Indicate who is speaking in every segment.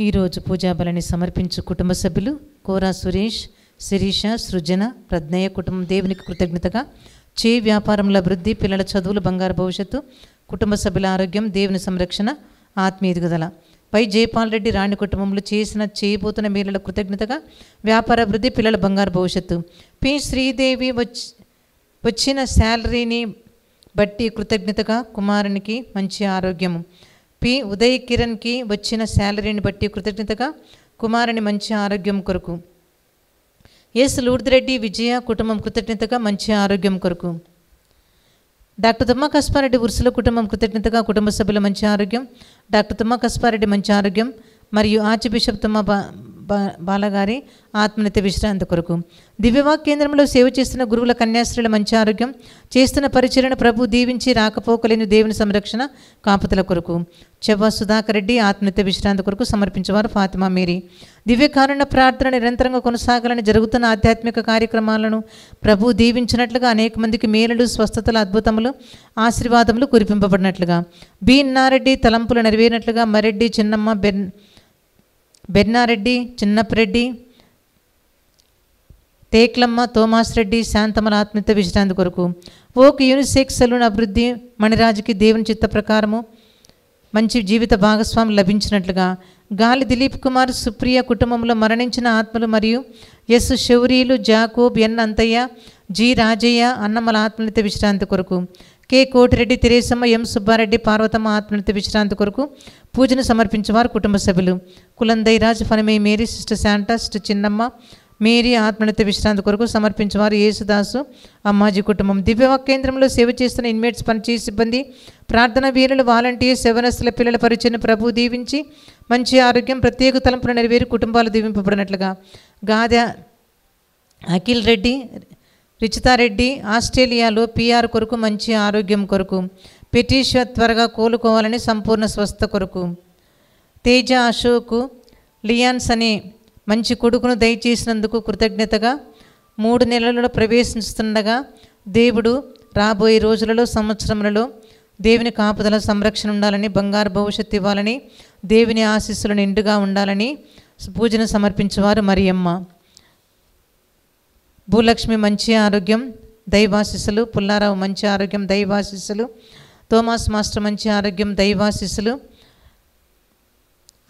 Speaker 1: ఈరోజు పూజాబలిని సమర్పించు కుటుంబ సభ్యులు కోరా సురేష్, శిరీష, సృజన, ప్రజ్ఞయ కుటుంబం దేవునికి కృతజ్ఞతగా వ్యాపారంలో అభివృద్ధి, పిల్లల చదువులు, బంగారు భవిష్యత్తు, కుటుంబ సభ్యుల ఆరోగ్యం, దేవుని సంరక్షణ, ఆత్మీయ ఎదుగుదల. పై జయపాల్ రెడ్డి రాణి కుటుంబంలో చేయబోతున్న మేలుల కృతజ్ఞతగా వ్యాపార అభివృద్ధి, పిల్లల బంగారు భవిష్యత్తు. పి శ్రీదేవి వచ్చిన శాలరీని బట్టి కృతజ్ఞతగా కుమారునికి మంచి ఆరోగ్యము. పి ఉదయ్ కిరణ్కి వచ్చిన శాలరీని బట్టి కృతజ్ఞతగా కుమారుని మంచి ఆరోగ్యం కొరకు. ఎస్ లూర్దిరెడ్డి విజయ కుటుంబం కృతజ్ఞతగా మంచి ఆరోగ్యం కొరకు. డాక్టర్ తుమ్మా కస్పారెడ్డి ఉర్సుల కుటుంబం కృతజ్ఞతగా కుటుంబ సభ్యుల మంచి ఆరోగ్యం. డాక్టర్ తుమ్మా కస్పారెడ్డి మంచి ఆరోగ్యం మరియు ఆర్చ్ బిషప్ తుమ్మా బాలగారి ఆత్మనిత్య విశ్రాంతి కొరకు. దివ్యవాక్ కేంద్రంలో సేవ చేస్తున్న గురువుల కన్యాశ్రీల మంచి ఆరోగ్యం, చేస్తున్న పరిచర్యను ప్రభు దీవించి రాకపోకలేని దేవుని సంరక్షణ, కాపుతల కొరకు. చెవ్వ సుధాకర్ రెడ్డి ఆత్మనిత్య విశ్రాంతి కొరకు సమర్పించేవారు ఫాతిమా మేరీ. దివ్యకారుణ్య ప్రార్థన నిరంతరంగా కొనసాగాలని జరుగుతున్న ఆధ్యాత్మిక కార్యక్రమాలను ప్రభు దీవించినట్లుగా అనేక మందికి మేలులు, స్వస్థతలు, అద్భుతములు, ఆశీర్వాదములు కురిపింపబడినట్లుగా. బి ఇన్నారెడ్డి తలంపులు నెరవేరినట్లుగా మరెడ్డి, చిన్నమ్మ, బెన్నారెడ్డి, చిన్నప్పరెడ్డి, తేక్లమ్మ, తోమాస్ రెడ్డి, శాంతమల ఆత్మీయ విశ్రాంతి కొరకు. ఓక్ యూనిసెక్స్ సలూన్ అభివృద్ధి, మణిరాజుకి దేవుని చిత్త ప్రకారము మంచి జీవిత భాగస్వామి లభించినట్లుగా. గాలి దిలీప్ కుమార్, సుప్రియ కుటుంబంలో మరణించిన ఆత్మలు మరియు S Sowrilu, Jacob, N Anthaiah, G Rajaiah, అన్నమ్మల ఆత్మనిత్య విశ్రాంతి కొరకు. కె కోటిరెడ్డి, తెరేసమ్మ, ఎం సుబ్బారెడ్డి, పార్వతమ్మ ఆత్మనిత్య విశ్రాంతి కొరకు పూజను సమర్పించేవారు కుటుంబ సభ్యులు. కులందై రాజ్, ఫనమే Mary, sister Santa, sister Chinnamma Mary ఆత్మనిత్య విశ్రాంతి కొరకు సమర్పించేవారు యేసుదాసు, అమ్మాజీ కుటుంబం. దివ్యవాక్ కేంద్రంలో సేవ చేస్తున్న ఇన్మేట్స్, పనిచేసే సిబ్బంది, ప్రార్థన వీరులు, వాలంటీర్స్, యవనస్తుల పిల్లల పరిచయను ప్రభు దీవించి మంచి ఆరోగ్యం, ప్రత్యేక తలంపులు నెరవేరి కుటుంబాలు దీవింపబడినట్లుగా. గాదె అఖిల్ రెడ్డి, రిచితారెడ్డి ఆస్ట్రేలియాలో పిఆర్ కొరకు మంచి ఆరోగ్యం కొరకు. పెటీశ్వర్ త్వరగా కోలుకోవాలని సంపూర్ణ స్వస్థ కొరకు. తేజ అశోక్ లియాన్స్ అనే మంచి కొడుకును దయచేసినందుకు కృతజ్ఞతగా 3 నెలలలో ప్రవేశిస్తుండగా దేవుడు రాబోయే రోజులలో, సంవత్సరములలో దేవుని కాపుదల, సంరక్షణ ఉండాలని, బంగారు భవిష్యత్తు ఇవ్వాలని, దేవుని ఆశీస్సులు నిండుగా ఉండాలని పూజను సమర్పించేవారు మరియమ్మ. భూలక్ష్మి మంచి ఆరోగ్యం, దైవాశీస్సులు. పుల్లారావు మంచి ఆరోగ్యం, దైవాశీస్సులు. థోమాస్ మాస్టర్ మంచి ఆరోగ్యం, దైవాశీస్సులు.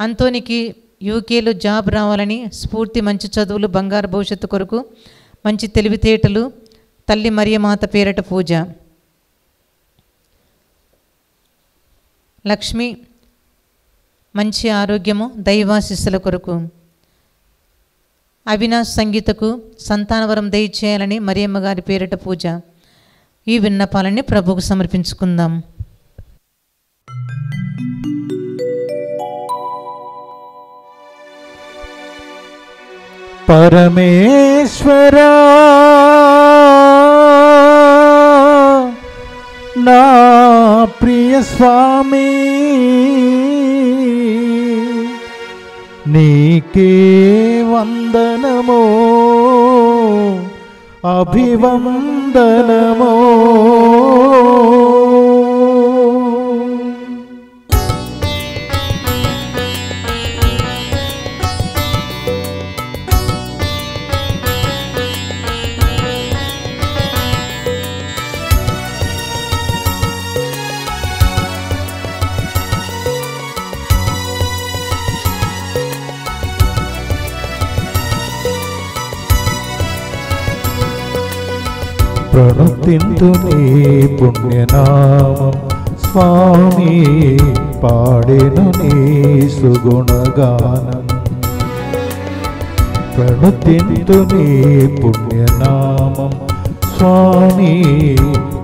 Speaker 1: అంతోనికి యూకేలో జాబ్ రావాలని, స్ఫూర్తి మంచి చదువులు, బంగారు భవిష్యత్తు కొరకు, మంచి తెలివితేటలు, తల్లి మరియమాత పేరట పూజ. లక్ష్మి మంచి ఆరోగ్యము, దైవాశీస్సుల కొరకు. అవినాష్ సంగీతకు సంతానవరం దయచేయాలని మరియమ్మ గారి పేరిట పూజ. ఈ విన్నపాలని ప్రభువుకు సమర్పించుకుందాం.
Speaker 2: పరమేశ్వరా నా ప్రియ స్వామి, నీకే వందనమో అభివందనమో. ప్రణుతింతు నీ పుణ్యనామం స్వామి, పాడెను నీ సుగుణగానం. ప్రణుతింతు నీ పుణ్యనామం స్వామి,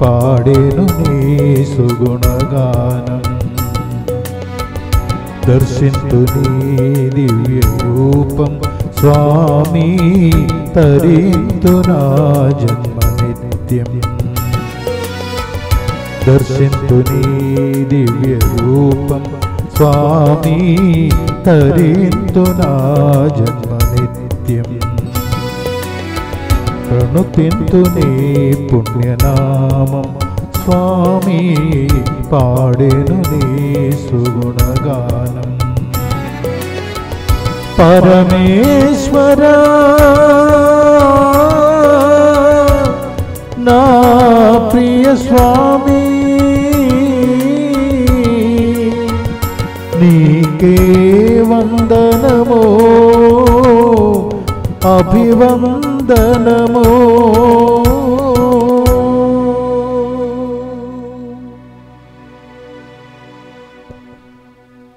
Speaker 2: పాడెను నీ సుగుణగానం. దర్శింతు నీ దివ్య రూపం స్వామి, తరింతు నా జన్మ నిత్యం. దర్శింతు నీ దివ్య రూపం స్వామి, తరింతు నా జన్మ నిత్యం. ప్రణుతింతు నీ పుణ్యనామం స్వామి, పాడెను నీ సుగుణగానం. పరమేశ్వరా నా ప్రియ స్వామి నీకే వందనమో అభివందనమో.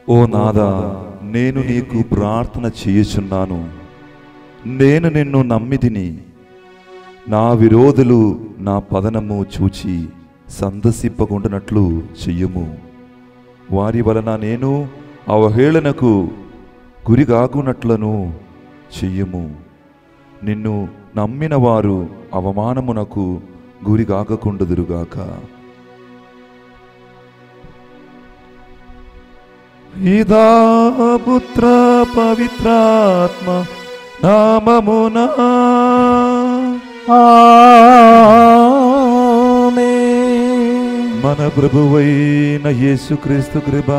Speaker 3: ఓ నాదా, నేను నీకు ప్రార్థన చేయుచున్నాను. నేను నిన్ను నమ్మితిని. నా విరోధులు నా పదనము చూచి సందర్శింపకుండానట్లు చెయ్యము. వారి వలన నేను అవహేళనకు గురిగాకున్నట్లను చెయ్యము. నిన్ను నమ్మిన వారు అవమానమునకు గురిగాకుండుదురుగాక. పితా పుత్ర పవిత్రాత్మ నామమునా
Speaker 2: ఆమేన్.
Speaker 3: మన ప్రభువైన యేసుక్రీస్తు కృప,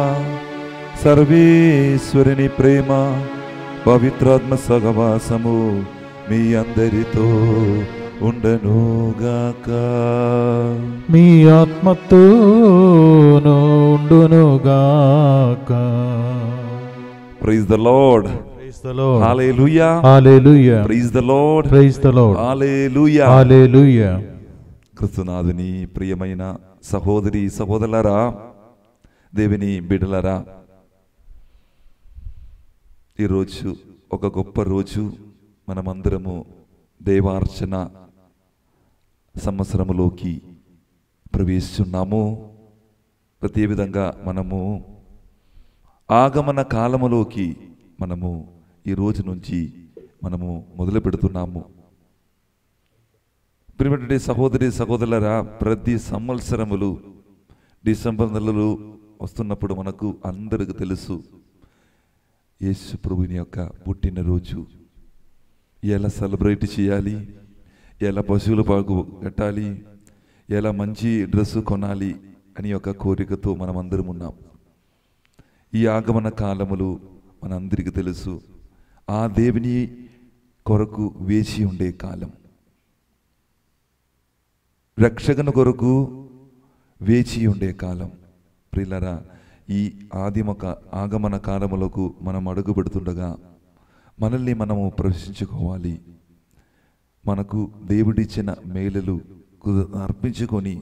Speaker 3: సర్వేశ్వరుని ప్రేమ, పవిత్రాత్మ సహవాసము మీ అందరితో ఉండనుగాక.
Speaker 2: మీ ఆత్మతోను ఉండునుగాక.
Speaker 3: Praise the Lord.
Speaker 2: Praise the Lord.
Speaker 3: హల్లెలూయా.
Speaker 2: Hallelujah.
Speaker 3: Praise the Lord.
Speaker 2: Praise the Lord.
Speaker 3: హల్లెలూయా.
Speaker 2: Hallelujah.
Speaker 3: క్రీస్తునాథుని ప్రియమైన సహోదరి సహోదరులారా, దేవుని బిడ్డలారా, ఈరోజు ఒక గొప్ప రోజు. మనమందరము దేవార్చన సంవత్సరములోకి ప్రవేశిస్తున్నాము. ప్రతి విధంగా మనము ఆగమన కాలములోకి మనము ఈ రోజు నుంచి మనము మొదలు పెడుతున్నాము. ప్రియమైన సహోదరి సహోదరులారా, ప్రతి సంవత్సరములు డిసెంబర్ నెలలు వస్తున్నప్పుడు మనకు అందరికీ తెలుసు యేసు ప్రభుని యొక్క పుట్టినరోజు. ఎలా సెలబ్రేట్ చేయాలి, ఎలా పశువుల పాగు కట్టాలి, ఎలా మంచి డ్రెస్సు కొనాలి అని ఒక కోరికతో మనమందరం ఉన్నాం. ఈ ఆగమన కాలములు మనందరికీ తెలుసు ఆ దేవుని కొరకు వేచి ఉండే కాలం, రక్షకుని కొరకు వేచి ఉండే కాలం. ప్రియులారా, ఈ ఆగమన కాలములకు మనం అడుగు పెడుతుండగా మనల్ని మనము ప్రవేశించుకోవాలి. మనకు దేవుడిచ్చిన మేలులు అర్పించుకొని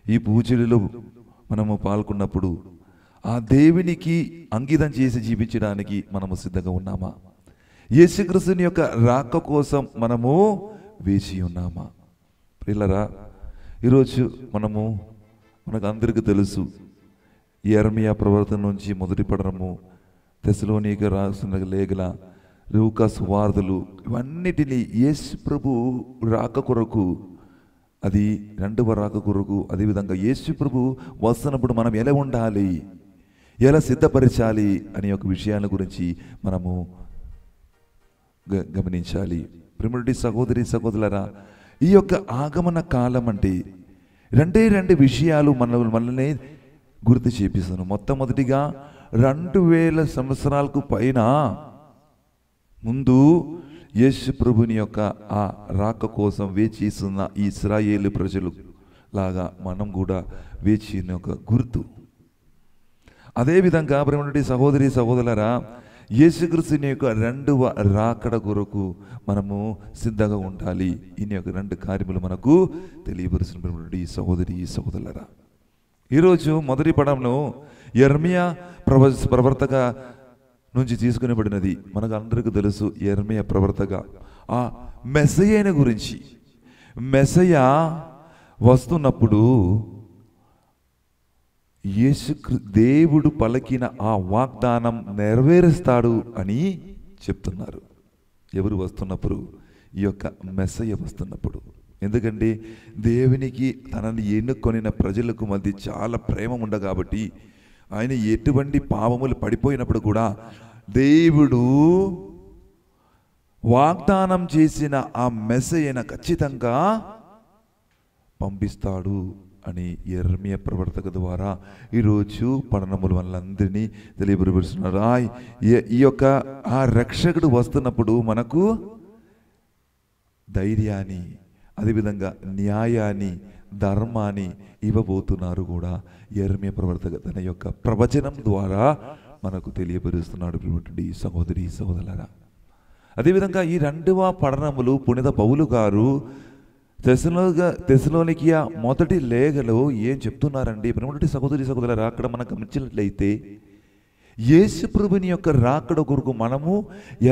Speaker 3: ఈ పూజలలో మనము పాల్గొన్నప్పుడు ఆ దేవునికి అంకితం చేసి జీవించడానికి మనము సిద్ధంగా ఉన్నామా? యేసుక్రీస్తుని యొక్క రాక కోసం మనము వేచి ఉన్నామా? ప్రియులారా, ఈరోజు మనకు అందరికీ తెలుసు యెర్మీయా ప్రవర్తన నుంచి మొదటి పడడము, తెస్సలోనిక రాసిన లేఖల, లూకా సువార్తలు, ఇవన్నిటినీ యేసు ప్రభు రాక కొరకు, అది రెండవ రాక కొరకు, అదేవిధంగా యేసు ప్రభు వస్తున్నప్పుడు మనం ఎలా ఉండాలి, ఎలా సిద్ధపరచాలి అనే ఒక విషయాల గురించి మనము గమనించాలి. ప్రియమైన సహోదరి సహోదరులారా, ఈ యొక్క ఆగమన కాలం అంటే రెండు విషయాలు మనల్ని గుర్తు చేపిస్తాను. మొట్టమొదటిగా 2000 సంవత్సరాలకు పైన ముందు యేసు ప్రభుని యొక్క ఆ రాక కోసం వేచిస్తున్న ఈ ఇశ్రాయేలు ప్రజలు లాగా మనం కూడా వేచి ఒక గుర్తు. అదేవిధంగా ప్రియమైన సహోదరి సహోదరులారా, యేసుక్రీస్తుని యొక్క రెండవ రాకడ కొరకు మనము సిద్ధంగా ఉండాలి. ఈ యొక్క రెండు కార్యములు మనకు తెలియపరుస్తున్నటువంటి సహోదరి సహోదరులారా, ఈరోజు మొదటి పడంలో యెర్మీయా ప్రవర్తక నుంచి తీసుకునిబడినది. మనకు అందరికీ తెలుసు యెర్మీయా ప్రవర్తక ఆ మెస్సయ్యను గురించి. మెస్సయ్య వస్తున్నప్పుడు దేవుడు పలికిన ఆ వాగ్దానం నెరవేరుస్తాడు అని చెప్తున్నారు. ఎవరు వస్తున్నప్పుడు? ఈ యొక్క మెస్సయ్య వస్తున్నప్పుడు. ఎందుకంటే దేవునికి తనని ఎన్నుకొనిన ప్రజలకు మధ్య చాలా ప్రేమ ఉండ కాబట్టి ఆయన ఎటువంటి పాపములు పడిపోయినప్పుడు కూడా దేవుడు వాగ్దానం చేసిన ఆ మెస్సయ్యను ఖచ్చితంగా పంపిస్తాడు అని యెర్మీయా ప్రవర్తక ద్వారా ఈరోజు పట్టణముల వాళ్ళందరినీ తెలియపరుస్తున్నారు. ఈ యొక్క ఆ రక్షకుడు వస్తున్నప్పుడు మనకు ధైర్యాన్ని, అదేవిధంగా న్యాయాన్ని, ధర్మాన్ని ఇవ్వబోతున్నారు కూడా యెర్మీయా ప్రవర్తక తన యొక్క ప్రవచనం ద్వారా మనకు తెలియపరుస్తున్నాడు. సహోదరి సహోదరులారా, అదేవిధంగా ఈ రెండవ పట్టణములు పునీత పౌలు గారు తెస్సలోనికయ మొదటి లేఖలో ఏం చెప్తున్నారండి? ప్రియమైన సహోదరి సహోదరులారా, అక్కడ మనం గమనించినట్లయితే యేసు ప్రభుని యొక్క రాకడ కొరకు మనము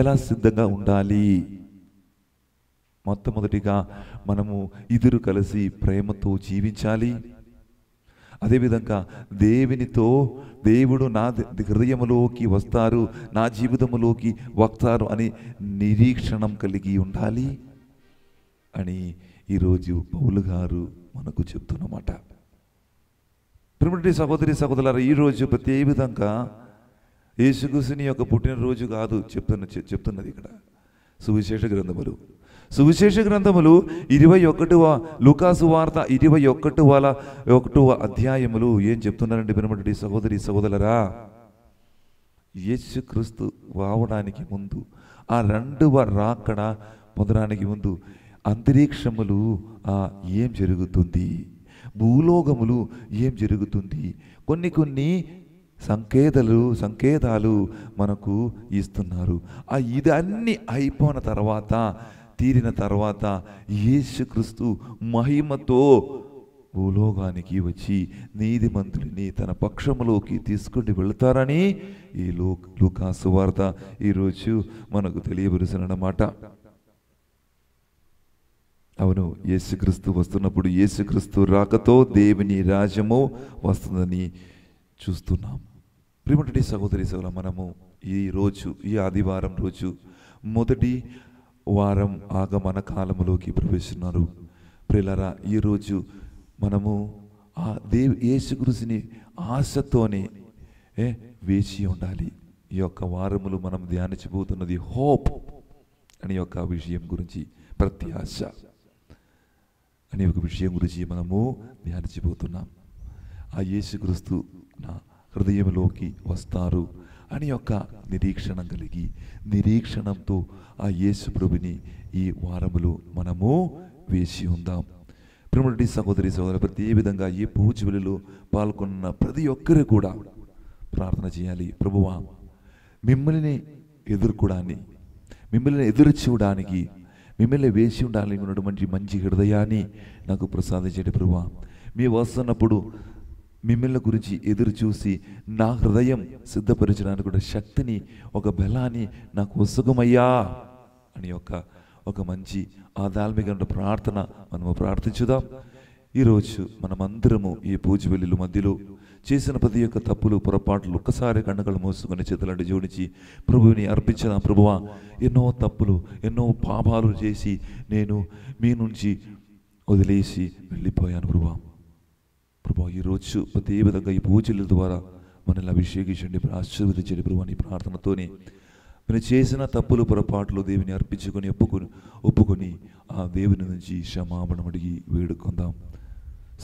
Speaker 3: ఎలా సిద్ధంగా ఉండాలి? మొట్టమొదటిగా మనము ఇద్దరు కలిసి ప్రేమతో జీవించాలి. అదేవిధంగా దేవుడు నా హృదయములోకి వస్తారు, నా జీవితంలోకి వస్తారు అని నిరీక్షణం కలిగి ఉండాలి అని ఈరోజు పౌలు గారు మనకు చెప్తున్నమాట. ప్రియమైన సహోదరి సహోదరులారా, ఈరోజు ప్రతి విధంగా యేసుక్రీస్తుని యొక్క పుట్టినరోజు కాదు చెప్తున్నది ఇక్కడ సువిశేష గ్రంథములు. సువిశేష గ్రంథములు 21వ లూకాసు వార్త 21వ అధ్యాయములు ఏం చెప్తున్నారండి? ప్రియమైన సహోదరి సహోదరులారా, యేసుక్రీస్తు రావడానికి ముందు, ఆ రెండవ రాకడ పొందడానికి ముందు అంతరిక్షములు ఏం జరుగుతుంది, భూలోకములు ఏం జరుగుతుంది, కొన్ని సంకేతాలు మనకు ఇస్తున్నారు. ఇది అన్ని అయిపోయిన తర్వాత, తీరిన తర్వాత యేసుక్రీస్తు మహిమతో భూలోకానికి వచ్చి నీతిమంతుడిని తన పక్షములోకి తీసుకుని వెళతారని ఈ లూకాసు వార్త ఈరోజు మనకు తెలియబరుస్తున్నమాట. అవును, యేసుక్రీస్తు వస్తున్నప్పుడు, యేసుక్రీస్తు రాకతో దేవుని రాజ్యము వస్తుందని చూస్తున్నాం. ప్రియమైన సహోదరి సహోదరులు, మనము ఈ ఆదివారం రోజు మొదటి వారం ఆగమన కాలములోకి ప్రవేశిస్తున్నారు. ప్రియులారా, ఈరోజు మనము ఆ యేసుక్రీస్తుని ఆశతోనే వేచి ఉండాలి. ఈ యొక్క వారములు మనం ధ్యానించబోతున్నది హోప్ అనే యొక్క విషయం గురించి, ప్రత్యాశ అనే ఒక విషయం గురించి మనము ధ్యానించబోతున్నాం. ఆ యేసుక్రీస్తు నా హృదయంలోకి వస్తారు అని యొక్క నిరీక్షణ కలిగి, నిరీక్షణంతో ఆ యేసు ప్రభుని ఈ వారములు మనము వేసి ఉందాం. ప్రియమైన సహోదరి సహోదరు, ప్రతి విధంగా ఈ పూజ బలిలో పాల్గొన్న ప్రతి ఒక్కరు కూడా ప్రార్థన చేయాలి. ప్రభువా, మిమ్మల్ని ఎదుర్కోవడానికి, మిమ్మల్ని ఎదురు చూడడానికి, మిమ్మల్ని వేసి ఉండాలని ఉన్నటువంటి మంచి హృదయాన్ని నాకు ప్రసాదించండి. ప్రభువా, మీ వస్తున్నప్పుడు మిమ్మల్ని గురించి ఎదురు చూసి నా హృదయం సిద్ధపరచడానికి కూడా శక్తిని, ఒక బలాన్ని నాకు వసుగమయ్యా అని ఒక మంచి ఆధ్యాత్మిక ప్రార్థన మనము ప్రార్థించుదాం. ఈరోజు మనమందరము ఈ పూజ వెల్లుల మధ్యలో చేసిన ప్రతి ఒక్క తప్పులు, పొరపాట్లు ఒక్కసారి కన్నుకలు మూసుకొని చేతులంటి జోడించి ప్రభువుని అర్పించదాం. ప్రభువా, ఎన్నో తప్పులు, ఎన్నో పాపాలు చేసి నేను మీ నుంచి వదిలేసి వెళ్ళిపోయాను. ప్రభా, ఈరోజు ప్రతి విధంగా ఈ పూజల ద్వారా మనల్ని అభిషేకించండి, ఆశీర్వదించండి. ప్రభు, నీ ప్రార్థనతోనే మీరు చేసిన తప్పులు, పొరపాట్లు దేవుని అర్పించుకొని ఒప్పుకొని ఆ దేవుని నుంచి క్షమాపణ అడిగి వేడుకుందాం.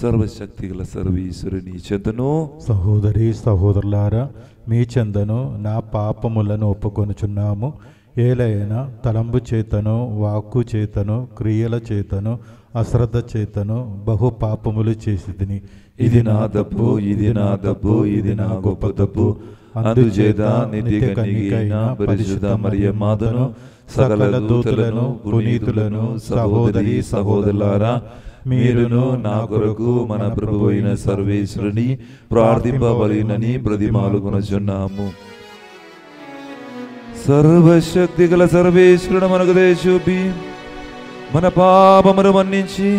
Speaker 3: సర్వశక్తి గల సర్వేశ్వరుని చెంతను,
Speaker 2: సహోదరి సహోదరులారా, మీ చెందను నా పాపములను ఒప్పుకొనుచున్నాము. ఏలైనా తలంబు చేతను, వాక్కు చేతను, క్రియల చేతను, అశ్రద్ధ చేతను బహు పాపములు చేసితిని.
Speaker 3: ఇది నా తప్పు, ఇది నా తప్పు, ఇది నా గొప్ప తప్పు. అందుచేత నిత్య కన్యకైన పరిశుద్ధ మరియమ్మాతను, సకల దూతలను, పునీతులను, సహోదరి సహోదరులారా, మీరును నా కొరకు మన ప్రభువు అయిన సర్వేశ్వరుని ప్రార్థింపబడినని బ్రతిమాలుకొనుచున్నాము. సర్వశక్తి గల సర్వేశ్వరుడు మనకు దయచూపి మన పాపమును మన్నించి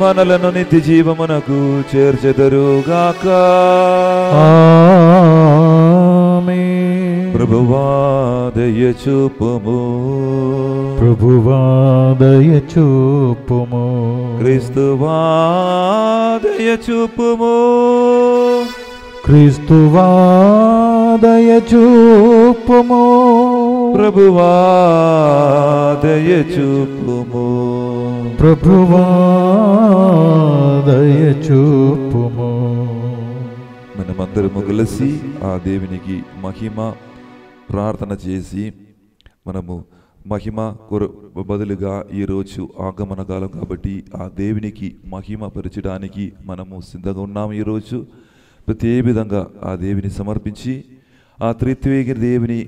Speaker 3: మనలను నిత్య జీవమునకు చేర్చెదరుగాక.
Speaker 2: ఆమేన్.
Speaker 3: ప్రభువా దయచూపుము,
Speaker 2: ప్రభువా దయచూపుము,
Speaker 3: క్రీస్తువా దయచూపుము,
Speaker 2: క్రీస్తువా దయచూపుము,
Speaker 3: ప్రభువా దయచూపుము,
Speaker 2: ప్రభువా దయ చూపుము.
Speaker 3: మనమందరము కలిసి ఆ దేవునికి మహిమ ప్రార్థన చేసి, మనము మహిమ బదులుగా ఈరోజు ఆగమన కాలం కాబట్టి ఆ దేవునికి మహిమ పరచడానికి మనము సిద్ధంగా ఉన్నాము. ఈరోజు ప్రతి విధంగా ఆ దేవుని సమర్పించి ఆ త్రిత్వేక దేవుని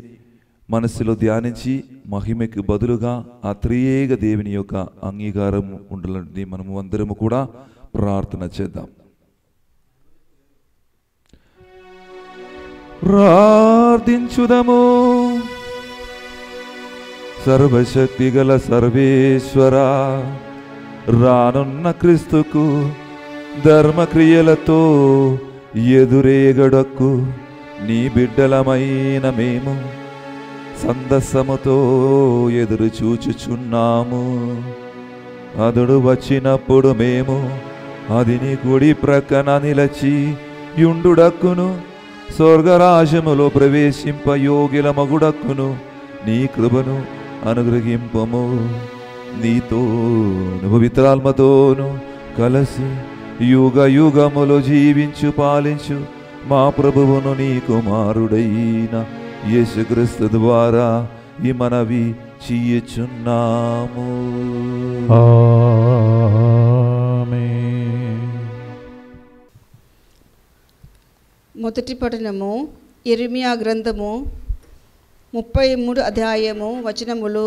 Speaker 3: మనస్సులో ధ్యానించి మహిమకు బదులుగా ఆ త్రియేక దేవుని యొక్క అంగీకారం ఉండాలని మనము అందరము కూడా ప్రార్థన చేద్దాం. ప్రార్థించుదము. సర్వశక్తి గల సర్వేశ్వర, రానున్న క్రీస్తుకు ధర్మక్రియలతో ఎదురేగడకు నీ బిడ్డలమైన మేము సందస్సముతో ఎదురు చూచుచున్నాము. అతడు వచ్చినప్పుడు మేము అది నీ కుడి ప్రక్కన నిలచి యుండుడక్కును స్వర్గరాజ్యములో ప్రవేశింప యోగ్యుల మగుడక్కును నీ కృపను అనుగ్రహింపము. నీతో పవిత్రాత్మతోను కలిసి యుగ యుగములో జీవించు పాలించు మా ప్రభువును నీ కుమారుడైన యేసుక్రీస్తు ద్వారా ఈ మనవి చేయుచున్నాము.
Speaker 2: ఆమేన్.
Speaker 4: మొదటి పఠనము యెరెమీయా గ్రంథము 33 అధ్యాయము వచనములు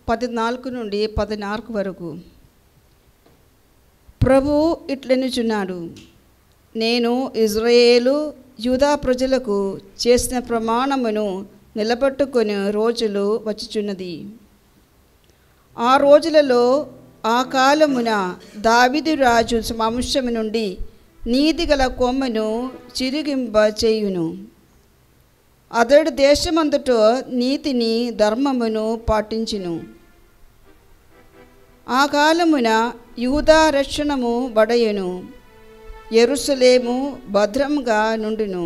Speaker 4: 14 నుండి 16 వరకు. ప్రభు ఇట్లనుచున్నాడు, నేను ఇజ్రాయేలు యూదా ప్రజలకు చేసిన ప్రమాణమును నిలబెట్టుకొని రోజులు వచ్చుచున్నది. ఆ రోజులలో ఆ కాలమున దావీదు రాజు వంశము నుండి నీతిగల కొమ్మను చిరిగింప చేయును. అతడు దేశమంతట నీతిని ధర్మమును పాటించును. ఆ కాలమున యూదా రక్షణము బడయును, యెరూషలేము భద్రంగా నుండును.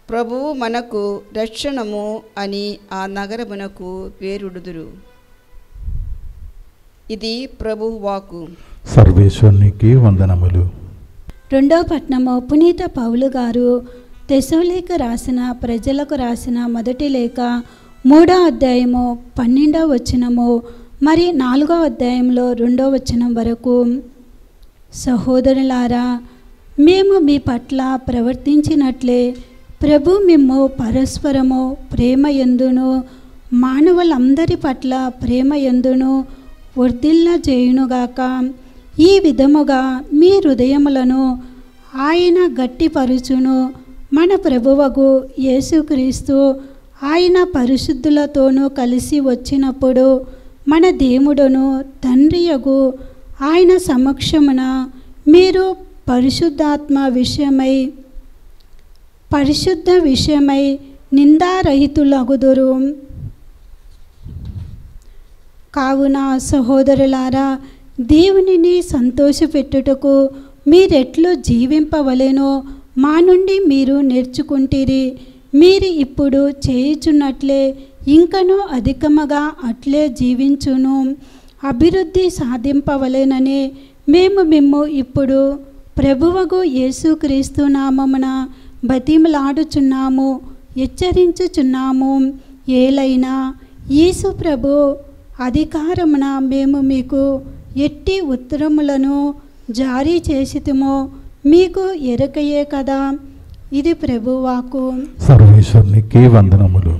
Speaker 4: ప్రభువు మనకు రక్షణము అని ఆ నగరమునకు పేరుడుదురు. ఇది ప్రభు వాక్కు.
Speaker 2: సర్వేశ్వరునికి వందనములు.
Speaker 5: రెండవ పట్నము పునీత పౌలు గారు తెస్సలోనికీయులకు రాసిన ప్రజలకు రాసిన మొదటి లేఖ 3వ అధ్యాయము 12వ వచనము మరి 4వ అధ్యాయంలో 2వ వచనం వరకు. సహోదరులారా, మేము మీ పట్ల ప్రవర్తించినట్లే ప్రభు మిమ్ము పరస్పరము ప్రేమ యందును మానవులందరి పట్ల ప్రేమ యందును వర్ధిల్ల చేయునుగాక. ఈ విధముగా మీ హృదయములను ఆయన గట్టిపరుచును. మన ప్రభువగు యేసుక్రీస్తు ఆయన పరిశుద్ధులతోనూ కలిసి వచ్చినప్పుడు మన దేవుడును తండ్రియగు ఆయన సమక్షమున మీరు పరిశుద్ధ విషయమై నిందారహితులగుదురు. కావున సహోదరులారా, దేవునిని సంతోషపెట్టుటకు మీరెట్లు జీవింపవలెనో మా నుండి మీరు నేర్చుకుంటిరి. మీరు ఇప్పుడు చేయుచున్నట్లే ఇంకనూ అధికముగా అట్లే జీవించును. అభివృద్ధి సాధింపవలెనని మేము మిమ్ము ఇప్పుడు ప్రభువగు యేసుక్రీస్తు నామమున బతిమలాడుచున్నాము, హెచ్చరించుచున్నాము. ఏలైనా యేసు ప్రభు అధికారమున మేము మీకు ఎట్టి ఉత్తరములను జారీ చేసితుమో మీకు ఎరకయే కదా. ఇది ప్రభువాకు.
Speaker 2: సర్వేశ్వరునికి వందనములు.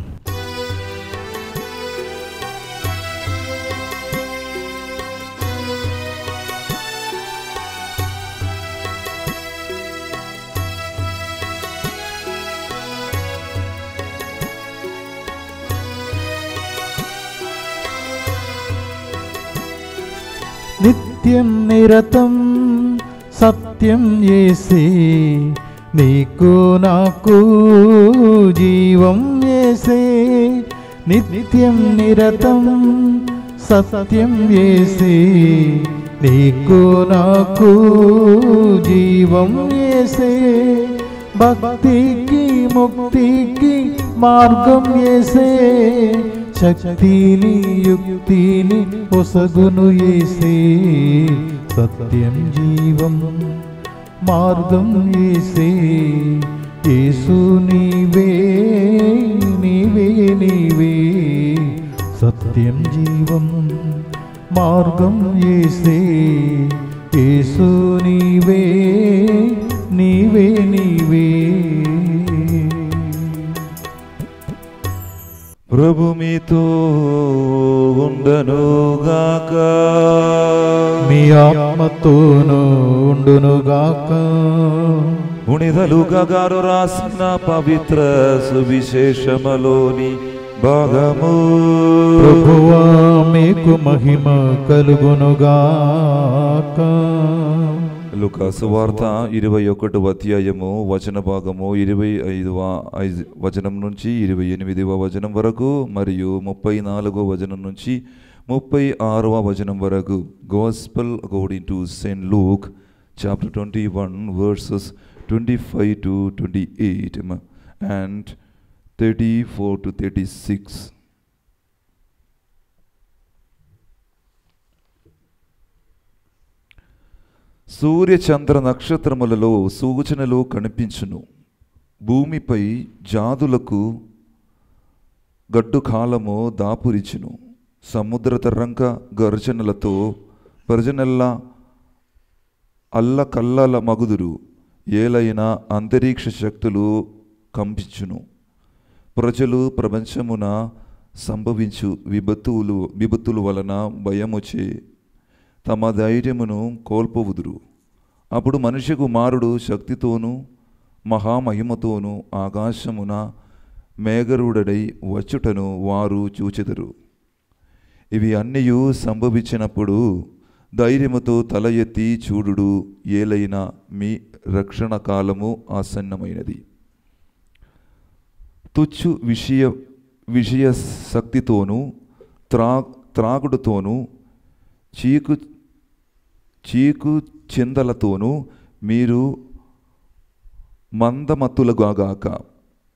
Speaker 2: నిత్యం నిరతం సత్యం యేసే, నీకు నాకు జీవం యేసే. నిత్యం నిరతం సత్యం యేసే, నీకు నాకు జీవం యేసే. భక్తికి ముక్తికి మార్గం యేసే, శక్తిని యుక్తిని ఒసగును యేసే, సత్యం జీవం మార్గం యేసే. యేసు నీవే నీవే నీవే, సత్యం జీవం మార్గం యేసే. యేసు నీవే నీవే నీవే.
Speaker 3: ప్రభు మీతో ఉండునుగాక.
Speaker 2: మీ ఆత్మతోనూ ఉండునుగాక.
Speaker 3: పునీత గారు రాసిన పవిత్ర సువిశేషములోని భాగము.
Speaker 2: ప్రభువా మీకు మహిమ కలుగునుగాక.
Speaker 3: లూకా సువార్త 21వ అధ్యాయము వచన భాగము 25వ వచనం నుంచి 28వ వచనం వరకు మరియు 34వ వచనం నుంచి 36వ వచనం వరకు. Gospel according to Saint Luke chapter 21 verses 25 to 28 and 34 to 36. సూర్య చంద్ర నక్షత్రములలో సూచనలు కనిపించును. భూమిపై జాతులకు గడ్డు కాలము దాపురిచును. సముద్ర తరంగ గర్జనలతో ప్రజనల్లా అల్లకల్లల మగుదురు. ఏలైన అంతరిక్ష శక్తులు కంపించును. ప్రజలు ప్రపంచమున సంభవించు విపత్తుల వలన భయముచే తమ ధైర్యమును కోల్పోవుదురు. అప్పుడు మనిషి కుమారుడు శక్తితోనూ మహామహిమతోనూ ఆకాశమున మేఘరుడై వచ్చుటను వారు చూచెదరు. ఇవి అన్నీయు సంభవించినప్పుడు ధైర్యముతో తల ఎత్తి చూడుడు, ఏలైన మీ రక్షణ కాలము ఆసన్నమైనది. తుచ్చు విషయ శక్తితోనూ త్రాగుడుతోనూ చీకు చిందలతోనూ మీరు మందమత్తులుగాక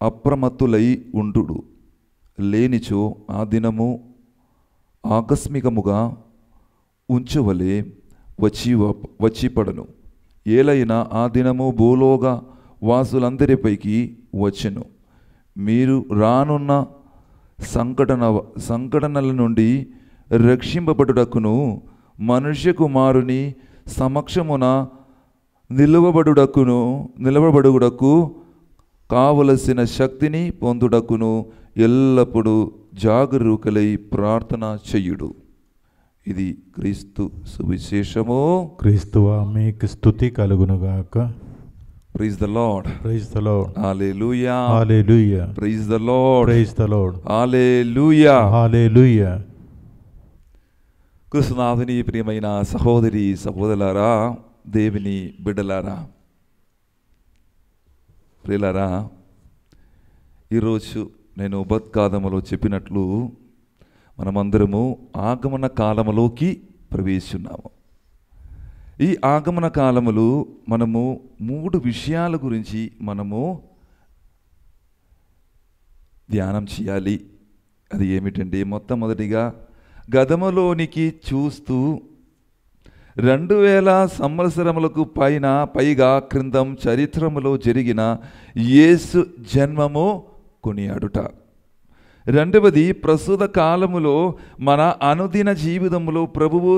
Speaker 3: అప్రమత్తులై ఉండు. లేనిచో ఆ దినము ఆకస్మికముగా ఉంచవలే వచ్చిపడను. ఏలైనా ఆ దినము భూలోక వాసులందరిపైకి వచ్చెను. మీరు రానున్న సంఘటనల నుండి రక్షింపబడుటకును మనుష్య కుమారుని సమక్షమున నిలవబడుటకు కావలసిన శక్తిని పొందుటకును ఎల్లప్పుడూ జాగరూకులై ప్రార్థన చెయ్యుడు. ఇది క్రీస్తు సువిశేషము.
Speaker 2: క్రీస్తువా మీకు స్తుతి కలుగునుగాక.
Speaker 3: Praise the Lord.
Speaker 2: Praise the Lord.
Speaker 3: Hallelujah.
Speaker 2: Hallelujah.
Speaker 3: Praise the Lord.
Speaker 2: Praise the Lord.
Speaker 3: Hallelujah.
Speaker 2: Hallelujah.
Speaker 3: కృష్ణనాథుని ప్రియమైన సహోదరి సహోదరులారా, దేవుని బిడ్డలారా, ప్రియులారా, ఈరోజు నేను ఉపద్ఘాతములో చెప్పినట్లు మనమందరము ఆగమన కాలములోకి ప్రవేశిస్తున్నాము. ఈ ఆగమన కాలములు మనము 3 విషయాల గురించి మనము ధ్యానం చేయాలి. అది ఏమిటంటే, మొట్టమొదటిగా గతములోనికి చూస్తూ 2000 సంవత్సరములకు పైగా క్రిందం చరిత్రములో జరిగిన యేసు జన్మము కొనియాడుట. రెండవది, ప్రస్తుత కాలములో మన అనుదిన జీవితంలో ప్రభువు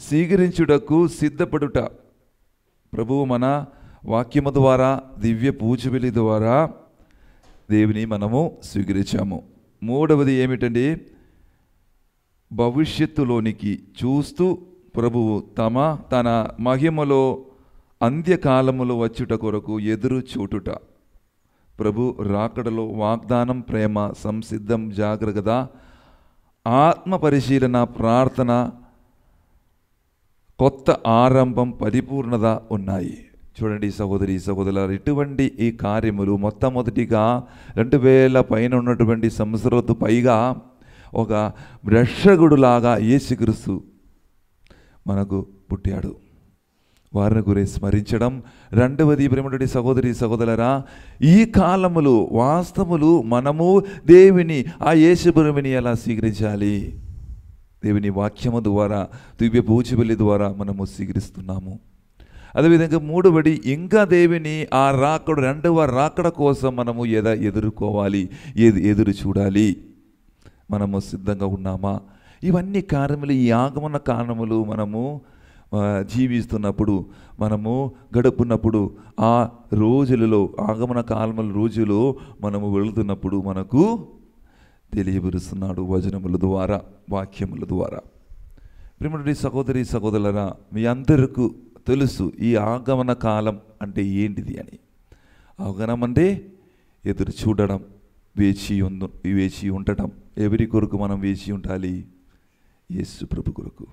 Speaker 3: స్వీకరించుటకు సిద్ధపడుట. ప్రభువు మన వాక్యము ద్వారా, దివ్య పూజబలి ద్వారా దేవుని మనము స్వీకరించాము. మూడవది ఏమిటంటే, భవిష్యత్తులోనికి చూస్తూ ప్రభువు తన మహిమలో అంత్యకాలములో వచ్చుట కొరకు ఎదురు చూటుట. ప్రభు రాకడలో వాగ్దానం, ప్రేమ, సంసిద్ధం, జాగ్రత్త, ఆత్మ పరిశీలన, ప్రార్థన, కొత్త ఆరంభం, పరిపూర్ణత ఉన్నాయి. చూడండి సహోదరి సహోదరులారా, ఇటువంటి ఈ కార్యములు మొట్టమొదటిగా 2000 పైన ఉన్నటువంటి సంవత్సరాలకు పైగా ఒక రక్షకుడులాగా యేసుక్రీస్తు మనకు పుట్టాడు. వారిని గురించి స్మరించడం. రెండవది ప్రేమటి సహోదరి సహోదరులారా, ఈ కాలములు వాస్తవములు మనము దేవుని ఆ యేసుప్రభుని ఎలా స్వీకరించాలి? దేవుని వాక్యము ద్వారా, దివ్య పూజబలి ద్వారా మనము స్వీకరిస్తున్నాము. అదేవిధంగా మూడవది, ఇంకా దేవుని ఆ రాకడ, రెండవ రాకడ కోసం మనము ఎదుర్కోవాలి, ఎదురు చూడాలి. మనము సిద్ధంగా ఉన్నామా? ఇవన్నీ కారణములు, ఈ ఆగమన కారణములు మనము జీవిస్తున్నప్పుడు, మనము గడుపున్నప్పుడు, ఆ రోజులలో, ఆగమన కాలముల రోజులో మనము వెళుతున్నప్పుడు మనకు తెలియబరుస్తున్నాడు వచనముల ద్వారా, వాక్యముల ద్వారా. ప్రియమైన సహోదరి సహోదరులారా, మీ అందరికీ తెలుసు ఈ ఆగమన కాలం అంటే ఏంటిది అని. ఆగమనం అంటే ఎదురు చూడడం, వేచి ఉండటం. ఎవరి కొరకు మనం వేచి ఉండాలి? యేసు ప్రభు కొరకు.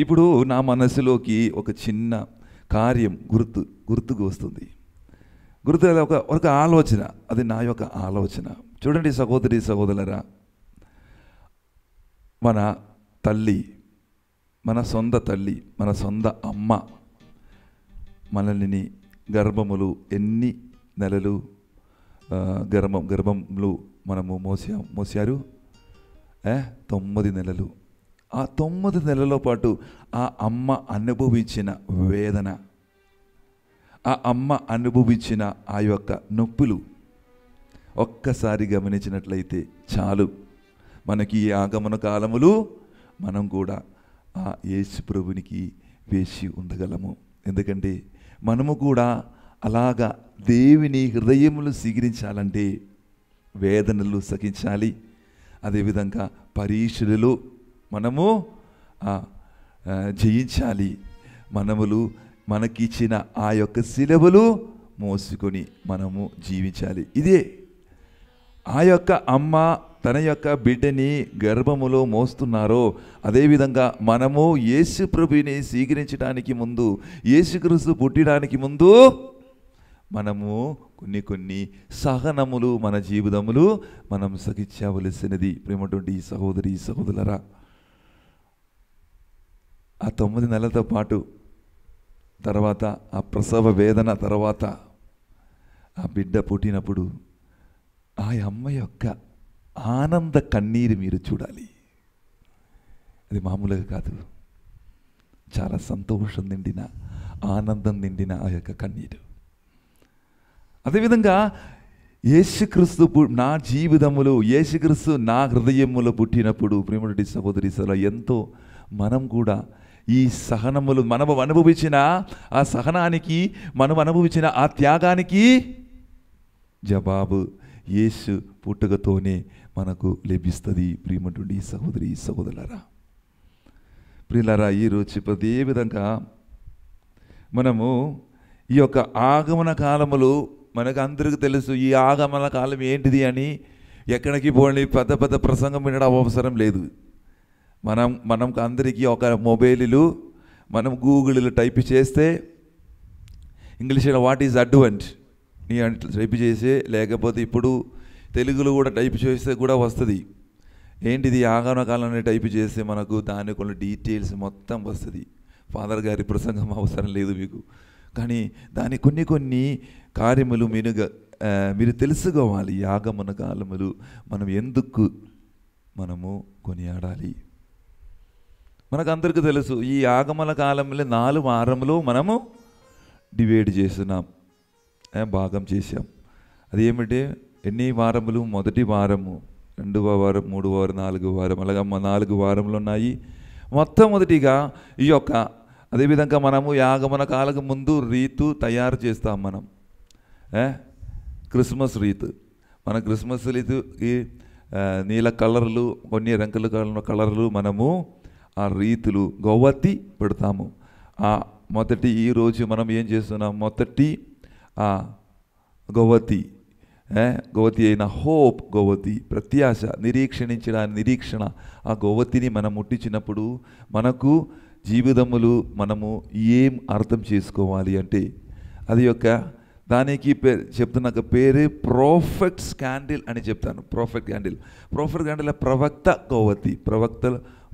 Speaker 3: ఇప్పుడు నా మనసులోకి ఒక చిన్న కార్యం గుర్తుకు వస్తుంది. ఒక ఆలోచన, అది నా యొక్క ఆలోచన. చూడండి సహోదరి సహోదరులారా, మన తల్లి, మన సొంత తల్లి, మన సొంత అమ్మ మనల్ని గర్భములు ఎన్ని నెలలు గర్భంలో మనము మోసారు? 9 నెలలు. ఆ 9 నెలల పాటు ఆ అమ్మ అనుభవించిన వేదన, ఆ అమ్మ అనుభవించిన ఆ యొక్క నొప్పులు ఒక్కసారి గమనించినట్లయితే చాలు, మనకి ఈ ఆగమన కాలములు మనం కూడా ఆ యేసు ప్రభునికి వేసి ఉండగలము. ఎందుకంటే మనము కూడా అలాగా దేవుని హృదయములు స్వీకరించాలంటే వేదనలు సహించాలి. అదేవిధంగా పరీక్షలలో మనము జయించాలి. మనకిచ్చిన ఆ యొక్క శిలువలు మోసుకొని మనము జీవించాలి. ఇదే ఆ యొక్క అమ్మ తన యొక్క బిడ్డని గర్భములో మోస్తున్నారో, అదేవిధంగా మనము యేసు ప్రభుని స్వీకరించడానికి ముందు, యేసుక్రీస్తు పుట్టడానికి ముందు మనము కొన్ని సహనములు, మన జీవితములు మనం సహించవలసినది. ప్రేమటువంటి సహోదరి సహోదరులారా, ఆ 9 నెలలతో పాటు తర్వాత ఆ ప్రసవ వేదన తర్వాత ఆ బిడ్డ పుట్టినప్పుడు ఆ అమ్మ యొక్క ఆనంద కన్నీరు మీరు చూడాలి. అది మామూలుగా కాదు, చాలా సంతోషం నిండిన, ఆనందం నిండిన ఆ యొక్క కన్నీరు. అదేవిధంగా యేసుక్రీస్తు నా జీవితములో, యేసుక్రీస్తు నా హృదయములో పుట్టినప్పుడు ప్రేమటి సహోదరి సలా ఎంతో మనం కూడా ఈ సహనములు, మనము అనుభవించిన ఆ సహనానికి, మనం అనుభవించిన ఆ త్యాగానికి జవాబు యేసు పుట్టుకతోనే మనకు లభిస్తుంది. ప్రియమటువంటి సహోదరి సహోదరులారా, ప్రియులారా, ఈరోజు అదే విధంగా మనము ఈ యొక్క ఆగమన కాలములు, మనకు అందరికీ తెలుసు ఈ ఆగమన కాలం ఏంటిది అని. ఎక్కడికి పోండి, పెద్ద ప్రసంగం వినడం అవసరం లేదు. మనకు అందరికీ ఒక మొబైలు, మనం గూగుల్లో టైప్ చేస్తే ఇంగ్లీష్లో వాట్ ఈజ్ అడ్వాంట్ నీ అంటే టైప్ చేసే, లేకపోతే ఇప్పుడు తెలుగులో కూడా టైప్ చేస్తే కూడా వస్తుంది. ఏంటిది ఆగమన కాలాన్ని టైప్ చేస్తే మనకు దాని కొన్ని డీటెయిల్స్ మొత్తం వస్తుంది. ఫాదర్ గారి ప్రసంగం అవసరం లేదు మీకు. కానీ దాని కొన్ని కార్యములు మీరు తెలుసుకోవాలి. ఆగమన కాలములు మనం ఎందుకు మనము కొనియాడాలి? మనకు అందరికీ తెలుసు ఈ ఆగమన కాలంలో 4 వారములు మనము డివైడ్ చేస్తున్నాం, భాగం చేసాం. అది ఏమిటి? ఎన్ని వారములు? మొదటి వారము, 2వ వారం, 3వ వారం, 4వ వారం, అలాగా 4 వారములు ఉన్నాయి. మొట్టమొదటిగా ఈ యొక్క, అదేవిధంగా మనము ఆగమన కాలకు ముందు రీతు తయారు చేస్తాం. మనం క్రిస్మస్ రీతు, మన క్రిస్మస్ రీతుకి నీల కలర్లు, కొన్ని రంగుల కలర్లు మనము ఆ రీతులు గౌవతి పెడతాము. ఆ మొదటి ఈరోజు మనం ఏం చేస్తున్నాం? మొదటి ఆ గౌవతి అయిన హోప్, గౌవతి ప్రత్యాశ, నిరీక్షణ, ఆ గౌవతిని మనం ముట్టించినప్పుడు మనకు జీవితములు మనము ఏం అర్థం చేసుకోవాలి అంటే, అది యొక్క దానికి చెప్తున్న పేరే ప్రాఫెట్స్ క్యాండిల్ అని చెప్తాను. ప్రాఫెట్ క్యాండిల్ ప్రవక్త గౌవతి,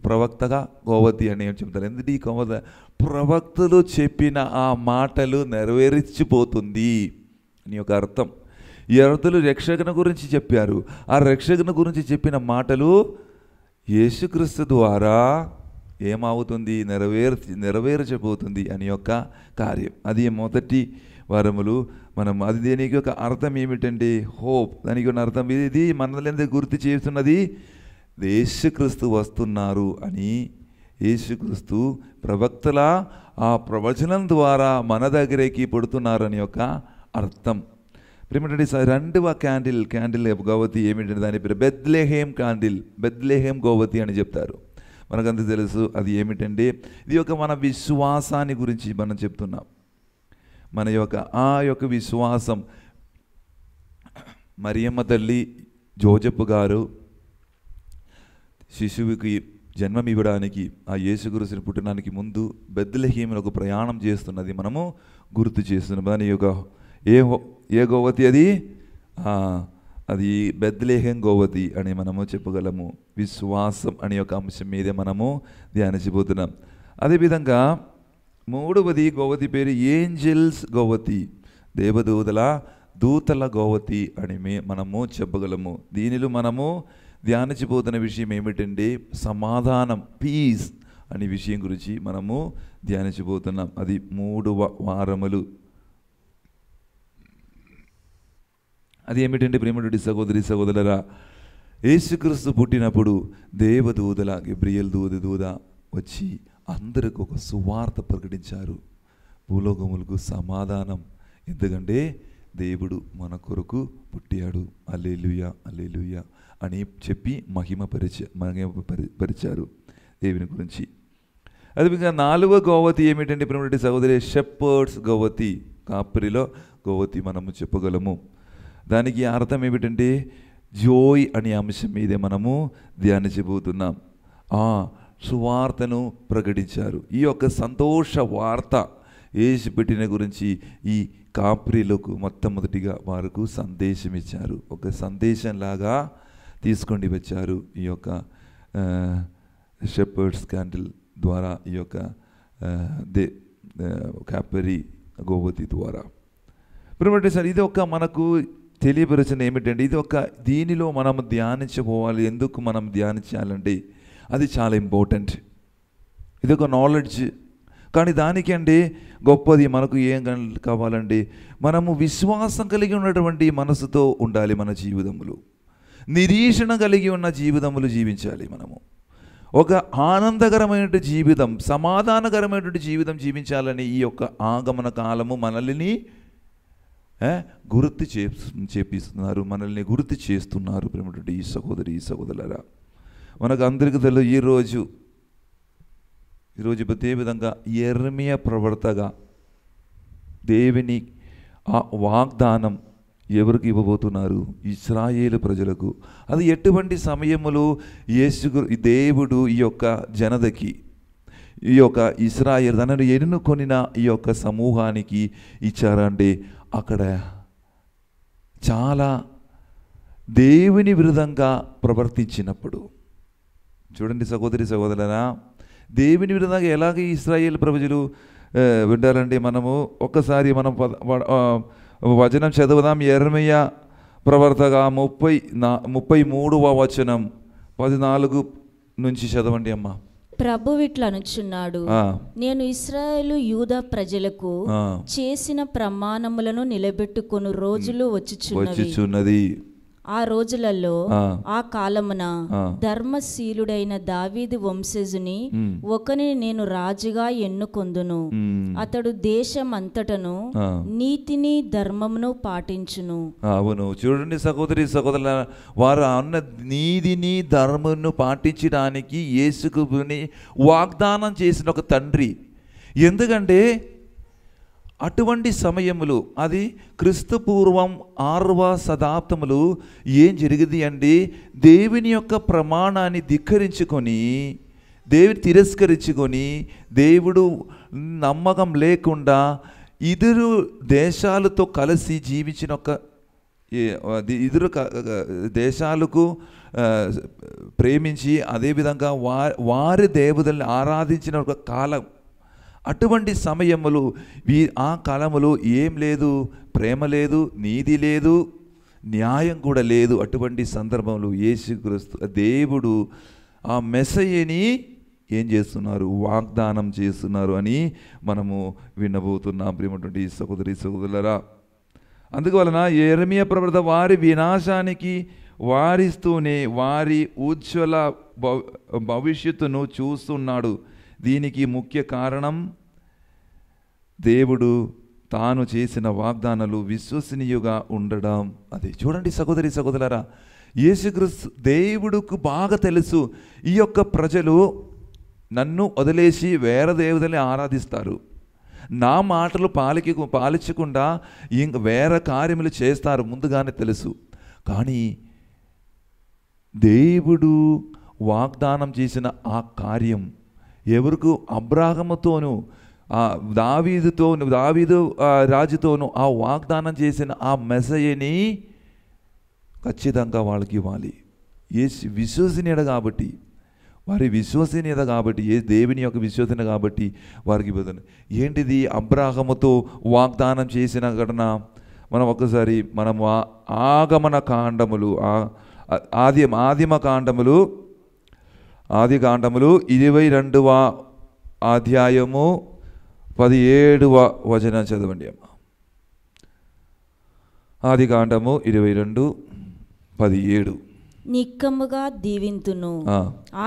Speaker 3: ప్రవక్తగా గోవతి అని చెప్తారు. ఎందుకంటే ఈ ప్రవక్తలు చెప్పిన ఆ మాటలు నెరవేర్చిపోతుంది అని ఒక అర్థం. ఈ అర్థులు రక్షకుని గురించి చెప్పారు. ఆ రక్షకుని గురించి చెప్పిన మాటలు యేసుక్రీస్తు ద్వారా ఏమవుతుంది, నెరవేర్చబోతుంది అని యొక్క కార్యం. అది మొదటి వారములు మనం అది దేనికి ఒక అర్థం ఏమిటంటే హోప్. దానికి ఒక అర్థం ఇది మనల్ని గుర్తు చేస్తున్నది యేసుక్రీస్తు వస్తున్నారు అని. యేసుక్రీస్తు ప్రవక్తల ఆ ప్రవచనం ద్వారా మన దగ్గరికి పుడుతున్నారు అని యొక్క అర్థం. ప్రేమటండి రెండవ క్యాండిల్ గోవతి ఏమిటంటే దాని పేరు బెత్లెహేమ్ క్యాండిల్, బెత్లెహేమ్ గోవతి అని చెప్తారు. మనకంత తెలుసు అది ఏమిటంటే ఇది ఒక మన విశ్వాసాన్ని గురించి మనం చెప్తున్నాం. మన యొక్క విశ్వాసం. మరియమ్మ తల్లి జోజెఫ్ గారు శిశువుకి జన్మం ఇవ్వడానికి ఆ యేసుక్రీస్తుని పుట్టడానికి ముందు బెత్లెహేములో ఒక ప్రయాణం చేస్తున్నది మనము గుర్తు చేస్తున్నాం. దాని యొక్క ఏ గోవతి అది బెత్లెహేమ్ గోవతి అని మనము చెప్పగలము. విశ్వాసం అనే ఒక అంశం మీదే మనము ధ్యానించబోతున్నాం. అదేవిధంగా మూడవది గోవతి పేరు ఏంజల్స్ గోవతి, దూతల గోవతి అని మనము చెప్పగలము. దీనిలో మనము ధ్యానించబోతున్న విషయం ఏమిటంటే సమాధానం, పీస్ అనే విషయం గురించి మనము ధ్యానించబోతున్నాం. అది 3 వారములు. అది ఏమిటంటే ప్రేమటువంటి సహోదరులారా, యేసుక్రీస్తు పుట్టినప్పుడు దేవదూతల గబ్రియల్ దూత వచ్చి అందరికి ఒక సువార్త ప్రకటించారు. భూలోకములకు సమాధానం, ఎందుకంటే దేవుడు మన కొరకు పుట్టాడు, హల్లెలూయా హల్లెలూయా అని చెప్పి మహిమపరిచారు దేవుని గురించి. అదేవిధంగా 4వ గోవతి ఏమిటంటే ప్రేమటువంటి సహోదరి షెపర్డ్స్ గోవతి, కాపరిలో గోవతి మనము చెప్పగలము. దానికి అర్థం ఏమిటంటే జోయ్ అనే అంశం మీదే మనము ధ్యానించబోతున్నాం. సువార్తను ప్రకటించారు. ఈ యొక్క సంతోష వార్త యేసు పెట్టిన గురించి ఈ కాప్రీలకు మొట్టమొదటిగా వారికి సందేశం ఇచ్చారు. ఒక సందేశంలాగా తీసుకొని వచ్చారు ఈ యొక్క షెపర్డ్స్ క్యాండిల్ ద్వారా, ఈ యొక్క కాపరి గోవతి ద్వారా. ఇప్పుడు సార్ ఇది ఒక మనకు తెలియపరిచిన ఏమిటంటే దీనిలో మనం ధ్యానించుకోవాలి. ఎందుకు మనం ధ్యానించాలంటే అది చాలా ఇంపార్టెంట్. ఇది ఒక నాలెడ్జ్. కానీ దానికి అంటే గొప్పది మనకు ఏం కావాలంటే మనము విశ్వాసం కలిగి ఉన్నటువంటి మనసుతో ఉండాలి. మన జీవితములు నిరీక్షణ కలిగి ఉన్న జీవితములు జీవించాలి. మనము ఒక ఆనందకరమైనటువంటి జీవితం, సమాధానకరమైనటువంటి జీవితం జీవించాలని ఈ యొక్క ఆగమన కాలము మనల్ని గుర్తు చేపిస్తున్నారు, మనల్ని గుర్తు చేస్తున్నారు. ప్రేమటువంటి ఈ సహోదరులారా, మనకు అందరికీ తెలుసు ఈరోజు అదే విధంగా యెర్మీయా ప్రవక్తగా దేవుని ఆ వాగ్దానం ఎవరికి ఇవ్వబోతున్నారు? ఇశ్రాయేలు ప్రజలకు. అది ఎటువంటి సమయములో దేవుడు ఈ యొక్క జనతకి, ఈ యొక్క ఇశ్రాయేలు తనను ఎన్నుకొనిన ఈ యొక్క సమూహానికి ఇచ్చారంటే అక్కడ చాలా దేవుని విరుద్ధంగా ప్రవర్తించినప్పుడు. చూడండి సహోదరులారా, దేవుని విరుద్ధంగా ఎలాగ ఇశ్రాయేలు ప్రజలు వింటారంటే మనము ఒక్కసారి మనం వచనం చదువుదాం. యెర్మీయా ప్రవక్తగా 33వ వచనం 14 నుంచి చదవండి అమ్మా.
Speaker 6: ప్రభువు ఇట్లా అనుచున్నాడు, నేను ఇశ్రాయేలు యూదా ప్రజలకు చేసిన ప్రమాణములను నిలబెట్టుకొను రోజులు వచ్చుచున్నది. ఆ రోజులలో ఆ కాలమున ధర్మశీలుడైన దావీదు వంశజుని ఒకని నేను రాజుగా ఎన్నుకొందును. అతడు దేశమంతటను నీతిని ధర్మమును పాటించును.
Speaker 3: అవును, చూడండి సహోదరుల, వారు అన్న నీతిని ధర్మమును పాటించడానికి యేసుని వాగ్దానం చేసిన ఒక తండ్రి. ఎందుకంటే అటువంటి సమయములు, అది క్రీస్తు పూర్వం 6వ శతాబ్దములు ఏం జరిగింది అంటే దేవుని యొక్క ప్రమాణాన్ని ధిక్కరించుకొని, దేవుని తిరస్కరించుకొని, దేవుడు నమ్మకం లేకుండా ఇతరు దేశాలతో కలిసి జీవించిన ఒక ఇతరు దేశాలకు ప్రేమించి అదేవిధంగా వారి దేవుళ్ళని ఆరాధించిన ఒక కాలం. అటువంటి సమయములు ఆ కాలములో ఏం లేదు, ప్రేమ లేదు, నీతి లేదు, న్యాయం కూడా లేదు. అటువంటి సందర్భంలో యేసుక్రీస్తు దేవుడు ఆ మెస్సయ్యని ఏం చేస్తున్నారు, వాగ్దానం చేస్తున్నారు అని మనము వినబోతున్నాం ప్రియమైనటువంటి సహోదరి సహోదరులారా. అందువలన యెరెమీయా ప్రవక్త వారి వినాశానికి వారిస్తూనే వారి ఉజ్వల భవిష్యత్తును చూస్తున్నాడు. దీనికి ముఖ్య కారణం దేవుడు తాను చేసిన వాగ్దానాలు విశ్వసనీయంగా ఉండడం. అది చూడండి సహోదరి సహోదరులారా, యేసుక్రీస్తు దేవుడుకు బాగా తెలుసు ఈ యొక్క ప్రజలు నన్ను వదిలేసి వేరే దేవుడిని ఆరాధిస్తారు, నా మాటలు పాలించకుండా ఇంక వేరే కార్యములు చేస్తారు, ముందుగానే తెలుసు. కానీ దేవుడు వాగ్దానం చేసిన ఆ కార్యం ఎవరికి, అబ్రాహాముతోనూ దావీదు రాజుతోనూ ఆ వాగ్దానం చేసిన ఆ మెస్సయ్యని ఖచ్చితంగా వాళ్ళకి ఇవ్వాలి. విశ్వసనీయత కాబట్టి, వారి విశ్వసనీయత కాబట్టి, దేవుని యొక్క విశ్వసనీయత కాబట్టి వారికి ఇవ్వదు. ఏంటిది ఆబ్రహాముతో వాగ్దానం చేసిన ఘటన? మనం ఒకసారి మనం ఆగమన కాండములు ఆది కాండములు 22వ అధ్యాయము 17వ వచనం చదవండి అమ్మ. ఆది కాండము 22:17.
Speaker 6: నిక్కముగా దీవింతును,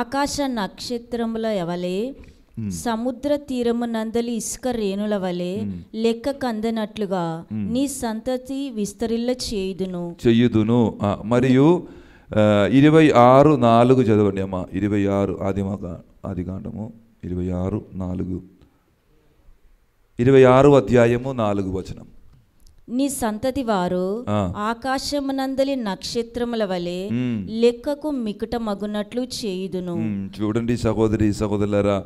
Speaker 6: ఆకాశ నక్షత్రముల వలె సముద్ర తీరము నందలి ఇసుక రేణుల వలె లెక్క కందనట్లుగా నీ సంతతి విస్తరిల్ల చేయుదును. మరియు 26:4 చదవండి అమ్మా. 26 ఆది కాండము 26:4, 26వ అధ్యాయము 4వ వచనం. నీ సంతతి వారు ఆకాశమునందలి నక్షత్రముల వలె లెక్కకు మికుట మగునట్లు చేయుదును.
Speaker 3: చూడండి సహోదరి సహోదరులారా,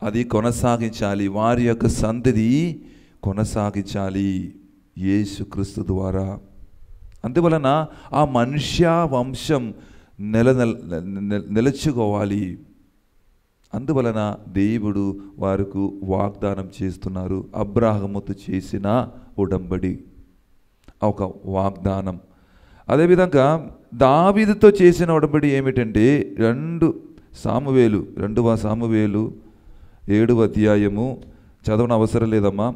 Speaker 3: అది కొనసాగించాలి, వారి యొక్క సంతతి కొనసాగించాలి యేసుక్రీస్తు ద్వారా. అందువలన ఆ మనుష్య వంశం నిలుచుకోవాలి. అందువలన దేవుడు వారికి వాగ్దానం చేస్తున్నారు. అబ్రాహాముతో చేసిన ఉడంబడి ఒక వాగ్దానం. అదేవిధంగా దావీదుతో చేసిన ఉడంబడి ఏమిటంటే 2వ సామువేలు 7వ అధ్యాయము చదవని అవసరం లేదమ్మా.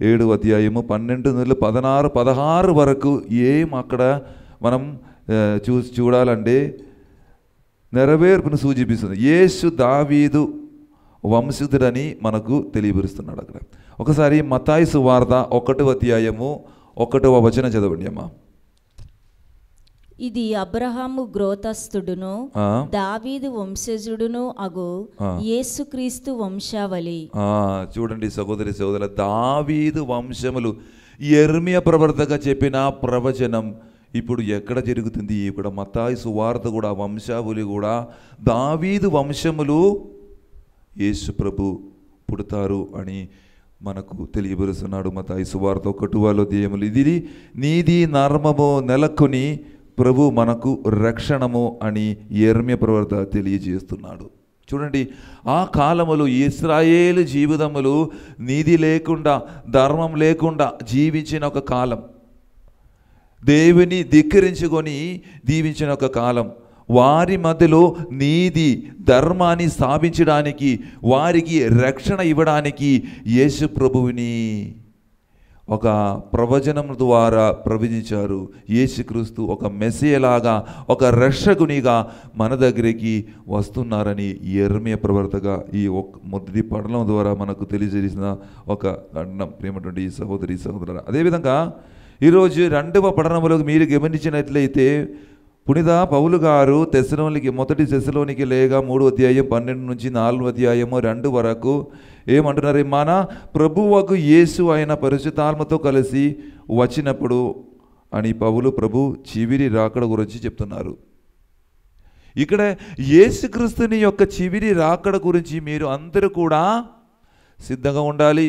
Speaker 3: 7వ అధ్యాయము 12-16 వరకు ఏం అక్కడ మనం చూడాలంటే నెరవేర్పును సూచిపిస్తుంది. యేసు దావీదు వంశస్థుడని మనకు తెలియపరుస్తున్నాడు అక్కడ. ఒకసారి మత్తాయి సువార్త 1వ అధ్యాయము 1వ వచనం చదవండి అమ్మా.
Speaker 6: ఇది అబ్రహాము గ్రోతస్థుడును దావీదు వంశజుడును అగు యేసుక్రీస్తు వంశావళి.
Speaker 3: చూడండి సహోదరి సహోదరుల, దావీదు వంశములు యెరెమీయా ప్రవక్తగా చెప్పిన ప్రవచనం ఇప్పుడు ఎక్కడ జరుగుతుంది? ఇక్కడ మత్తాయి సువార్త కూడా వంశావళి కూడా దావీదు వంశములు యేసు ప్రభు పుడతారు అని మనకు తెలియబరుస్తున్నాడు. మత్తాయి సువార్త 1వ అధ్యాయములు. ఇది నీది నర్మము నెలకొని ప్రభు మనకు రక్షణము అని యెరెమీయా ప్రవక్త తెలియజేస్తున్నాడు. చూడండి, ఆ కాలములు ఇశ్రాయేలు జీవితములు నీతి లేకుండా ధర్మం లేకుండా జీవించిన ఒక కాలం, దేవుని ధిక్కరించుకొని దీవించిన ఒక కాలం. వారి మధ్యలో నీతి ధర్మాన్ని స్థాపించడానికి, వారికి రక్షణ ఇవ్వడానికి యేసు ప్రభువుని ఒక ప్రవచనం ద్వారా ప్రవచించారు. యేసుక్రీస్తు ఒక మెస్సియలాగా, ఒక రక్షకునిగా మన దగ్గరికి వస్తున్నారని యెరెమీయా ప్రవక్తగా ఈ మొదటి పఠనం ద్వారా మనకు తెలియజేసిన ఒక ఖండం. ప్రియమైనటువంటి సహోదరి సహోదరులారా, అదేవిధంగా ఈరోజు 2వ పఠనంలో మీరు గమనించినట్లయితే పునీత పౌలు గారు మొదటి తెస్సలోనికి లేక 3వ అధ్యాయం 12-4వ అధ్యాయము 2 వరకు ఏమంటున్నారు? మన ప్రభువకు యేసు అయిన పరిశుద్ధాత్మతో కలిసి వచ్చినప్పుడు అని పౌలు ప్రభు చివరి రాకడ గురించి చెప్తున్నారు. ఇక్కడ యేసుక్రీస్తుని యొక్క చివరి రాకడ గురించి మీరు అందరూ కూడా సిద్ధంగా ఉండాలి.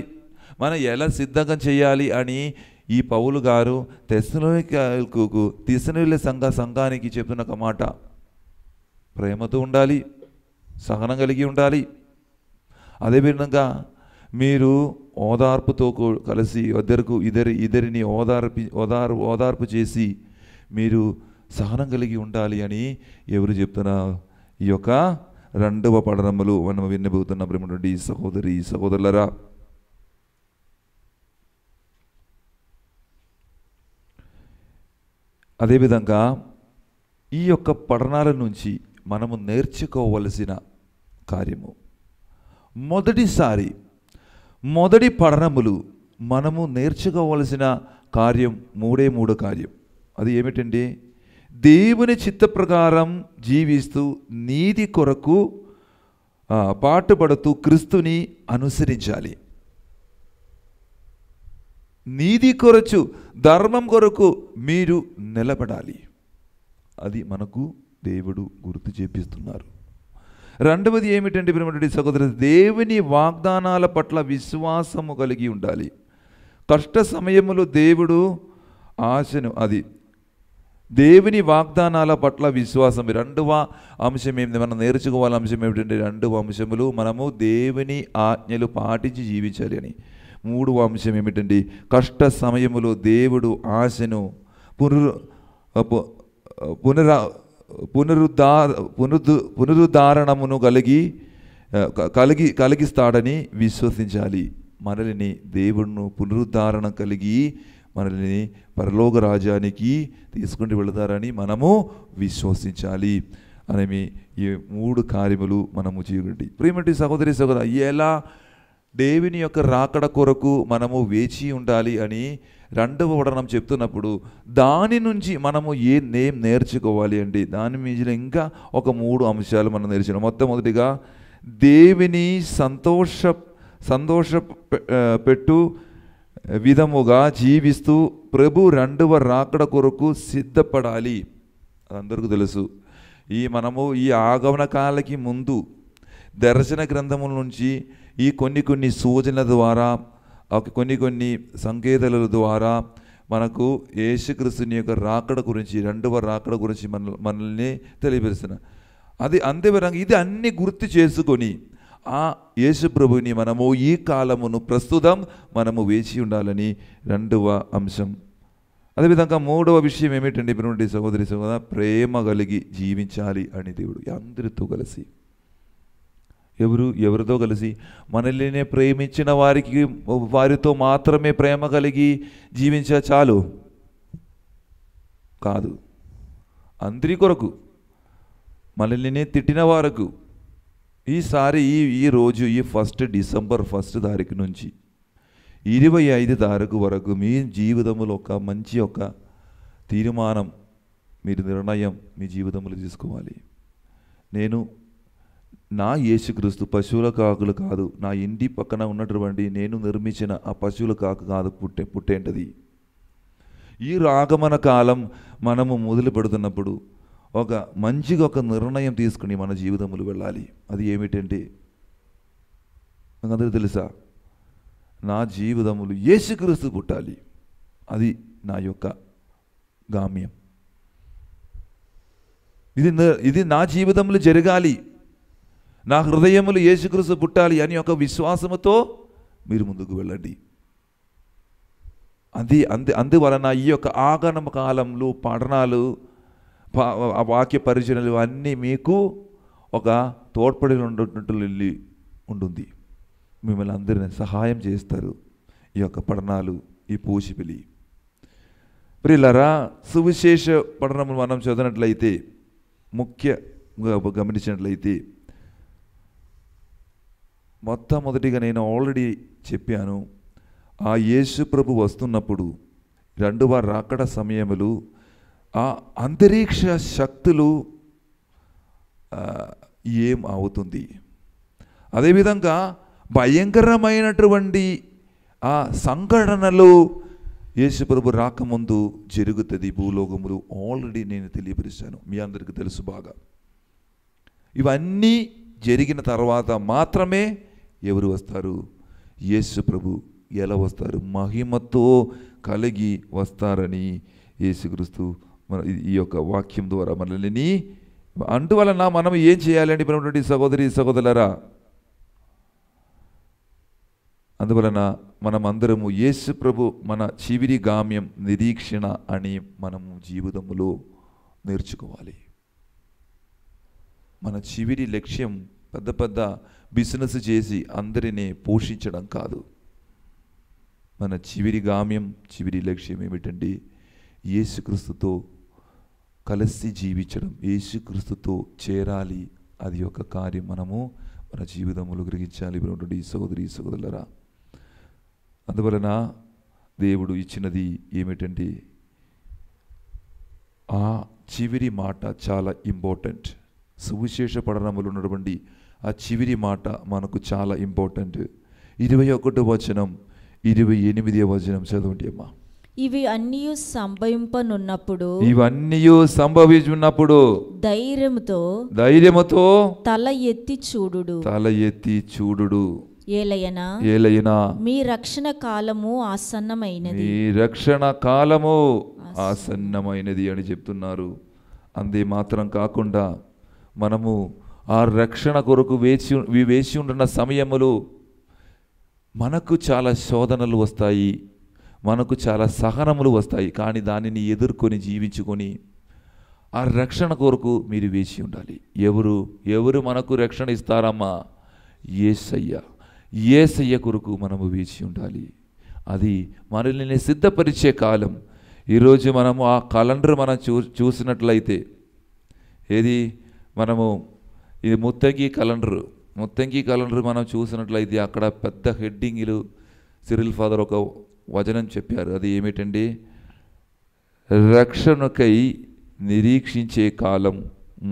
Speaker 3: మనం ఎలా సిద్ధంగా చేయాలి అని ఈ పౌలు గారు తెస్సలోనికైలకు సంఘానికి చెప్తున్న ఒక మాట. ప్రేమతో ఉండాలి, సహనం కలిగి ఉండాలి. అదేవిధంగా మీరు ఓదార్పుతో కలిసి ఇద్దరిని ఓదార్పు చేసి మీరు సహనం కలిగి ఉండాలి అని ఎవరు చెప్తున్నా? ఈ యొక్క 2వ పఠనములు మనం వినబోతున్న ప్రేమటువంటి సహోదరి సహోదరులరా, అదేవిధంగా ఈ యొక్క పఠనాల నుంచి మనము నేర్చుకోవలసిన కార్యము, మొదటి పఠనములు మనము నేర్చుకోవలసిన కార్యం 3 కార్యం. అది ఏమిటంటే, దేవుని చిత్త ప్రకారం జీవిస్తూ నీతి కొరకు పాటుపడుతూ క్రీస్తుని అనుసరించాలి. నీతి కొరకు, ధర్మం కొరకు మీరు నిలబడాలి. అది మనకు దేవుడు గుర్తు చేపిస్తున్నారు. 2వది ఏమిటంటే ప్రియమైనటువంటి సహోదరులు, దేవుని వాగ్దానాల పట్ల విశ్వాసము కలిగి ఉండాలి. కష్ట సమయములో దేవుడు ఆశను, అది దేవుని వాగ్దానాల పట్ల విశ్వాసం. 2వ అంశం ఏమిటి మనం నేర్చుకోవాల అంశం ఏమిటంటే, 2వ అంశములు మనము దేవుని ఆజ్ఞలు పాటించి జీవించాలి అని. 3వ అంశం ఏమిటంటే, కష్ట సమయములో దేవుడు ఆశను పునరుద్ధారణమును కలిగిస్తాడని విశ్వసించాలి. మనల్ని దేవుడును పునరుద్ధారణ కలిగి మనల్ని పరలోక రాజ్యానికి తీసుకుని వెళతారని మనము విశ్వసించాలి అని ఈ 3 కార్యములు మనము చేయండి. ప్రియమైన సహోదరి సహోదరు, ఎలా దేవుని యొక్క రాకడ కొరకు మనము వేచి ఉండాలి అని 2వ పఠనం చెప్తున్నప్పుడు దాని నుంచి మనము ఏం నేర్చుకోవాలి అంటే, దాని మీద ఇంకా ఒక 3 అంశాలు మనం నేర్చుకున్నాం. మొట్టమొదటిగా దేవుని సంతోష పెట్టు విధముగా జీవిస్తూ ప్రభు 2వ రాకడ కొరకు సిద్ధపడాలి. అందరికీ తెలుసు. మనము ఈ ఆగమన కాలకి ముందు దర్శన గ్రంథముల నుంచి ఈ కొన్ని సూచనల ద్వారా, కొన్ని సంకేతాల ద్వారా మనకు యేసుక్రీస్తుని యొక్క రాకడ గురించి, 2వ రాకడ గురించి మనల్ని తెలియపరుస్తున్నారు. అంతేవిధంగా ఇది అన్ని గుర్తు చేసుకొని ఆ యేసు ప్రభుని మనము ఈ కాలమును ప్రస్తుతం మనము వేచి ఉండాలని 2వ అంశం. అదేవిధంగా 3వ విషయం ఏమిటంటే ప్రియమైన సహోదరి సహోదర, ప్రేమ కలిగి జీవించాలి అని దేవుడు అందరితో కలిసి, ఎవరితో కలిసి? మనల్ని ప్రేమించిన వారితో మాత్రమే ప్రేమ కలిగి జీవించా చాలు కాదు. అందరి కొరకు, మనల్ని తిట్టిన వారకు, ఈసారి ఈ రోజు ఈ 1 డిసెంబర్ 1 తారీఖు నుంచి 25 తారీఖు వరకు మీ జీవితంలో ఒక మంచి తీర్మానం, మీరు నిర్ణయం మీ జీవితంలో తీసుకోవాలి. నేను నా యేసుక్రీస్తు పశువుల కాకులు కాదు, నా ఇంటి పక్కన ఉన్నటువంటి నేను నిర్మించిన ఆ పశువుల కాకు కాదు పుట్టేంటది. ఈ ఆగమన కాలం మనము మొదలు పెడుతున్నప్పుడు మంచిగా నిర్ణయం తీసుకుని మన జీవితంలో వెళ్ళాలి. అది ఏమిటంటే, నాకు అందరికీ తెలుసా, నా జీవితంలో యేసుక్రీస్తు పుట్టాలి. అది నా యొక్క గామ్యం. ఇది నా జీవితంలో జరగాలి. నా హృదయములు యేసుక్రీస్తు పుట్టాలి అని ఒక విశ్వాసముతో మీరు ముందుకు వెళ్ళండి. అందువలన ఈ యొక్క ఆగమన కాలంలో పఠనాలు, వాక్య పరిచయలు అన్నీ మీకు తోడ్పడి ఉంటుంది. మిమ్మల్ని అందరినీ సహాయం చేస్తారు ఈ యొక్క పఠనాలు, ఈ పూసిపిలి. ప్రియులారా, సువిశేష పఠనము మనం చదివినట్లయితే, ముఖ్యంగా గమనించినట్లయితే, మొట్టమొదటిగా నేను ఆల్రెడీ చెప్పాను, ఆ యేసు ప్రభు వస్తున్నప్పుడు 2వ రాకడ సమయములు ఆ అంతరిక్ష శక్తులు ఏం అవుతుంది, అదేవిధంగా భయంకరమైనటువంటి ఆ సంఘటనలు యేసుప్రభు రాకముందు జరుగుతుంది భూలోకములు. ఆల్రెడీ నేను తెలియపరిచాను, మీ అందరికీ తెలుసు బాగా. ఇవన్నీ జరిగిన తర్వాత మాత్రమే ఎవరు వస్తారు? యేసుప్రభు ఎలా వస్తారు? మహిమతో కలిగి వస్తారని యేసుక్రీస్తు ఈ యొక్క వాక్యం ద్వారా మనల్ని అందువలన మనం ఏం చేయాలండి ప్రియమైనటువంటి సహోదరి సహోదరులారా? అందువలన మనం అందరము యేసు ప్రభు మన చివరి గామ్యం నిరీక్షణ అని మనము జీవితంలో నేర్చుకోవాలి. మన చివరి లక్ష్యం పెద్ద పెద్ద బిజినెస్ చేసి అందరినీ పోషించడం కాదు. మన చివరి గామ్యం, చివరి లక్ష్యం ఏమిటంటే యేసుక్రీస్తుతో కలిసి జీవించడం, యేసుక్రీస్తుతో చేరాలి. అది ఒక కార్యం మనము మన జీవితంలో గ్రహించాలి ప్రియమైనటువంటి సహోదరి సహోదరులారా. అందువలన దేవుడు ఇచ్చినది ఏమిటంటే ఆ చివరి మాట చాలా ఇంపార్టెంట్. సువిశేష పఠనములు ఉన్నటువంటి ఆ చివరి మాట మనకు చాలా ఇంపార్టెంట్. 21వ వచనం 28వ వచనం చదవండి అమ్మా.
Speaker 6: ఇవన్నీ
Speaker 3: సంభవించున్నప్పుడు ధైర్యముతో
Speaker 6: తల ఎత్తి చూడుడు.
Speaker 3: ఏలయనా
Speaker 6: మీ రక్షణ కాలము
Speaker 3: ఆసన్నమైనది అని చెప్తున్నారు. అందే మాత్రం కాకుండా మనము ఆ రక్షణ కొరకు వేచి ఉంటున్న సమయములో మనకు చాలా శోధనలు వస్తాయి, మనకు చాలా సహనములు వస్తాయి. కానీ దానిని ఎదుర్కొని జీవించుకొని ఆ రక్షణ కొరకు మీరు వేచి ఉండాలి. ఎవరు మనకు రక్షణ ఇస్తారమ్మా? యేసయ్య కొరకు మనము వేచి ఉండాలి. అది మనల్ని సిద్ధపరిచే కాలం. ఈరోజు మనము ఆ క్యాలెండర్ మనం చూసినట్లయితే ఏది మనము ఇది ముత్తంగి క్యాలెండర్ మనం చూసినట్లయితే అక్కడ పెద్ద హెడ్డింగ్లు సిరిల్ ఫాదర్ ఒక వచనం చెప్పారు. అది ఏమిటండి? రక్షణకై నిరీక్షించే కాలం,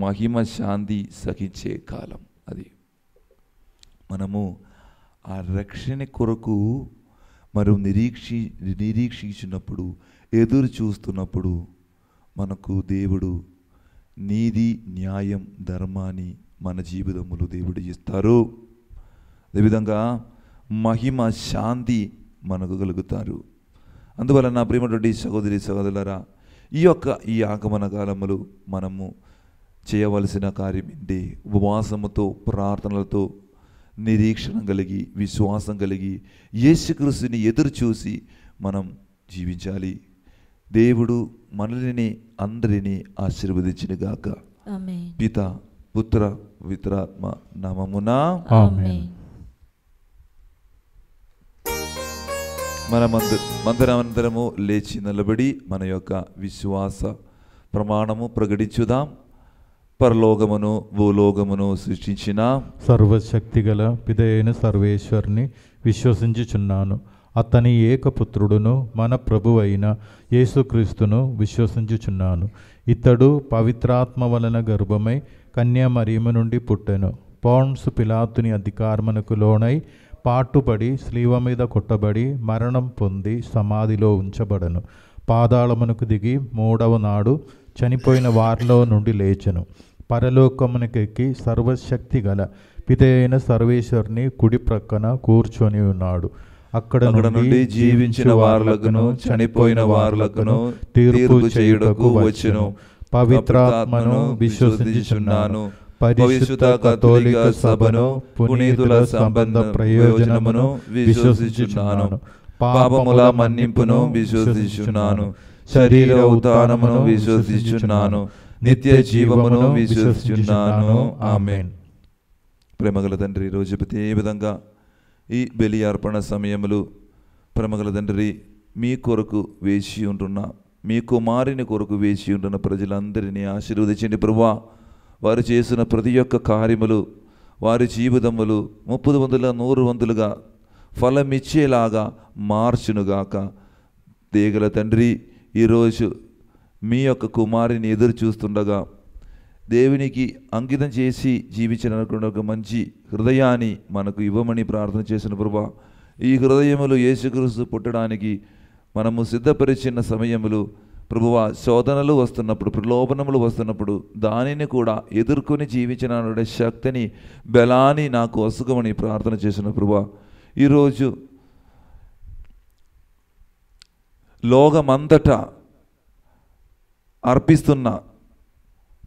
Speaker 3: మహిమ శాంతి సహించే కాలం. అది మనము ఆ రక్షణ కొరకు మనం నిరీక్షించినప్పుడు, ఎదురు చూస్తున్నప్పుడు మనకు దేవుడు నీతి, న్యాయం, ధర్మాన్ని మన జీవితంలో దేవుడు ఇస్తారు. అదేవిధంగా మహిమ శాంతి మనకు కలుగుతారు. అందువలన నా ప్రియమైనటువంటి సహోదరి సహోదరులారా, ఈ ఆగమన కాలములు మనము చేయవలసిన కార్యం ఏంటి? ఉపవాసముతో, ప్రార్థనలతో, నిరీక్షణ కలిగి, విశ్వాసం కలిగి, యేసుక్రీస్తుని ఎదురు చూసి మనం జీవించాలి. దేవుడు మనల్ని అందరినీ ఆశీర్వదించునుగాక. పిత, పుత్ర, పవిత్రాత్మ నామమున
Speaker 2: ఆమేన్.
Speaker 3: మనమందరము లేచి నిలబడి మన యొక్క విశ్వాస ప్రమాణము ప్రకటించుదాం. పరలోకమును భూలోకమును సృష్టించిన
Speaker 2: సర్వశక్తిగల పిదైన సర్వేశ్వరుని విశ్వసించుచున్నాను. అతని ఏకపుత్రుడును మన ప్రభువైన యేసుక్రీస్తును విశ్వసించుచున్నాను. ఇతడు పవిత్రాత్మ వలన గర్భమై కన్యామరియము నుండి పుట్టెను. పౌండ్సు పిలాతుని అధికారమునకు లోనై పాటుపడి శిలువ మీద కొట్టబడి మరణం పొంది సమాధిలో ఉంచబడను. పాతాళమునకు దిగి 3వ నాడు చనిపోయిన వారిలో నుండి లేచెను. పరలోకమునకెక్కి సర్వశక్తి గల పితైన సర్వేశ్వరుని కుడి ప్రక్కన కూర్చొని ఉన్నాడు. అక్కడ నుండి జీవించిన వారులకును చనిపోయిన వారులకును తీర్పు చేయుటకు వచ్చెను. పవిత్రాత్మను విశ్వసించుచున్నాను. పరిశుద్ధ కథోలిక సభను, పునీతుల సంబంధ ప్రయోజనమును విశ్వసించుచున్నాను. పాపముల మన్నింపును విశ్వసించుచున్నాను. శరీర ఉత్థానమును విశ్వసించుచున్నాను. నిత్య జీవమును విశ్వసించుచున్నాను. ఆమేన్.
Speaker 3: ప్రేమగల తండ్రి, రోజు ప్రతి విధంగా ఈ బలి అర్పణ సమయములు ప్రేమగల తండ్రి మీ కొరకు వేచి ఉంటున్న, మీ కుమారుని కొరకు వేచి ఉంటున్న ప్రజలందరినీ ఆశీర్వదించండి ప్రభువా. వారు చేసిన ప్రతి ఒక్క కార్యములు వారి జీవితములు 30 వంతుల 100 వంతులుగా ఫలమిచ్చేలాగా మార్చునుగాక. దేగల తండ్రి, ఈరోజు మీ యొక్క కుమారుని ఎదురు చూస్తుండగా దేవునికి అంకితం చేసి జీవించిన ఒక మంచి హృదయాన్ని మనకు ఇవ్వమని ప్రార్థన చేసిన ప్రభువా. ఈ హృదయములు యేసుక్రీస్తు పుట్టడానికి మనము సిద్ధపరిచిన సమయములు ప్రభువా, శోధనలు వస్తున్నప్పుడు, ప్రలోభనములు వస్తున్నప్పుడు దానిని కూడా ఎదుర్కొని జీవించిన శక్తిని, బలాన్ని నాకు వసుకమని ప్రార్థన చేసిన ప్రభువా. ఈరోజు లోకమంతటా అర్పిస్తున్న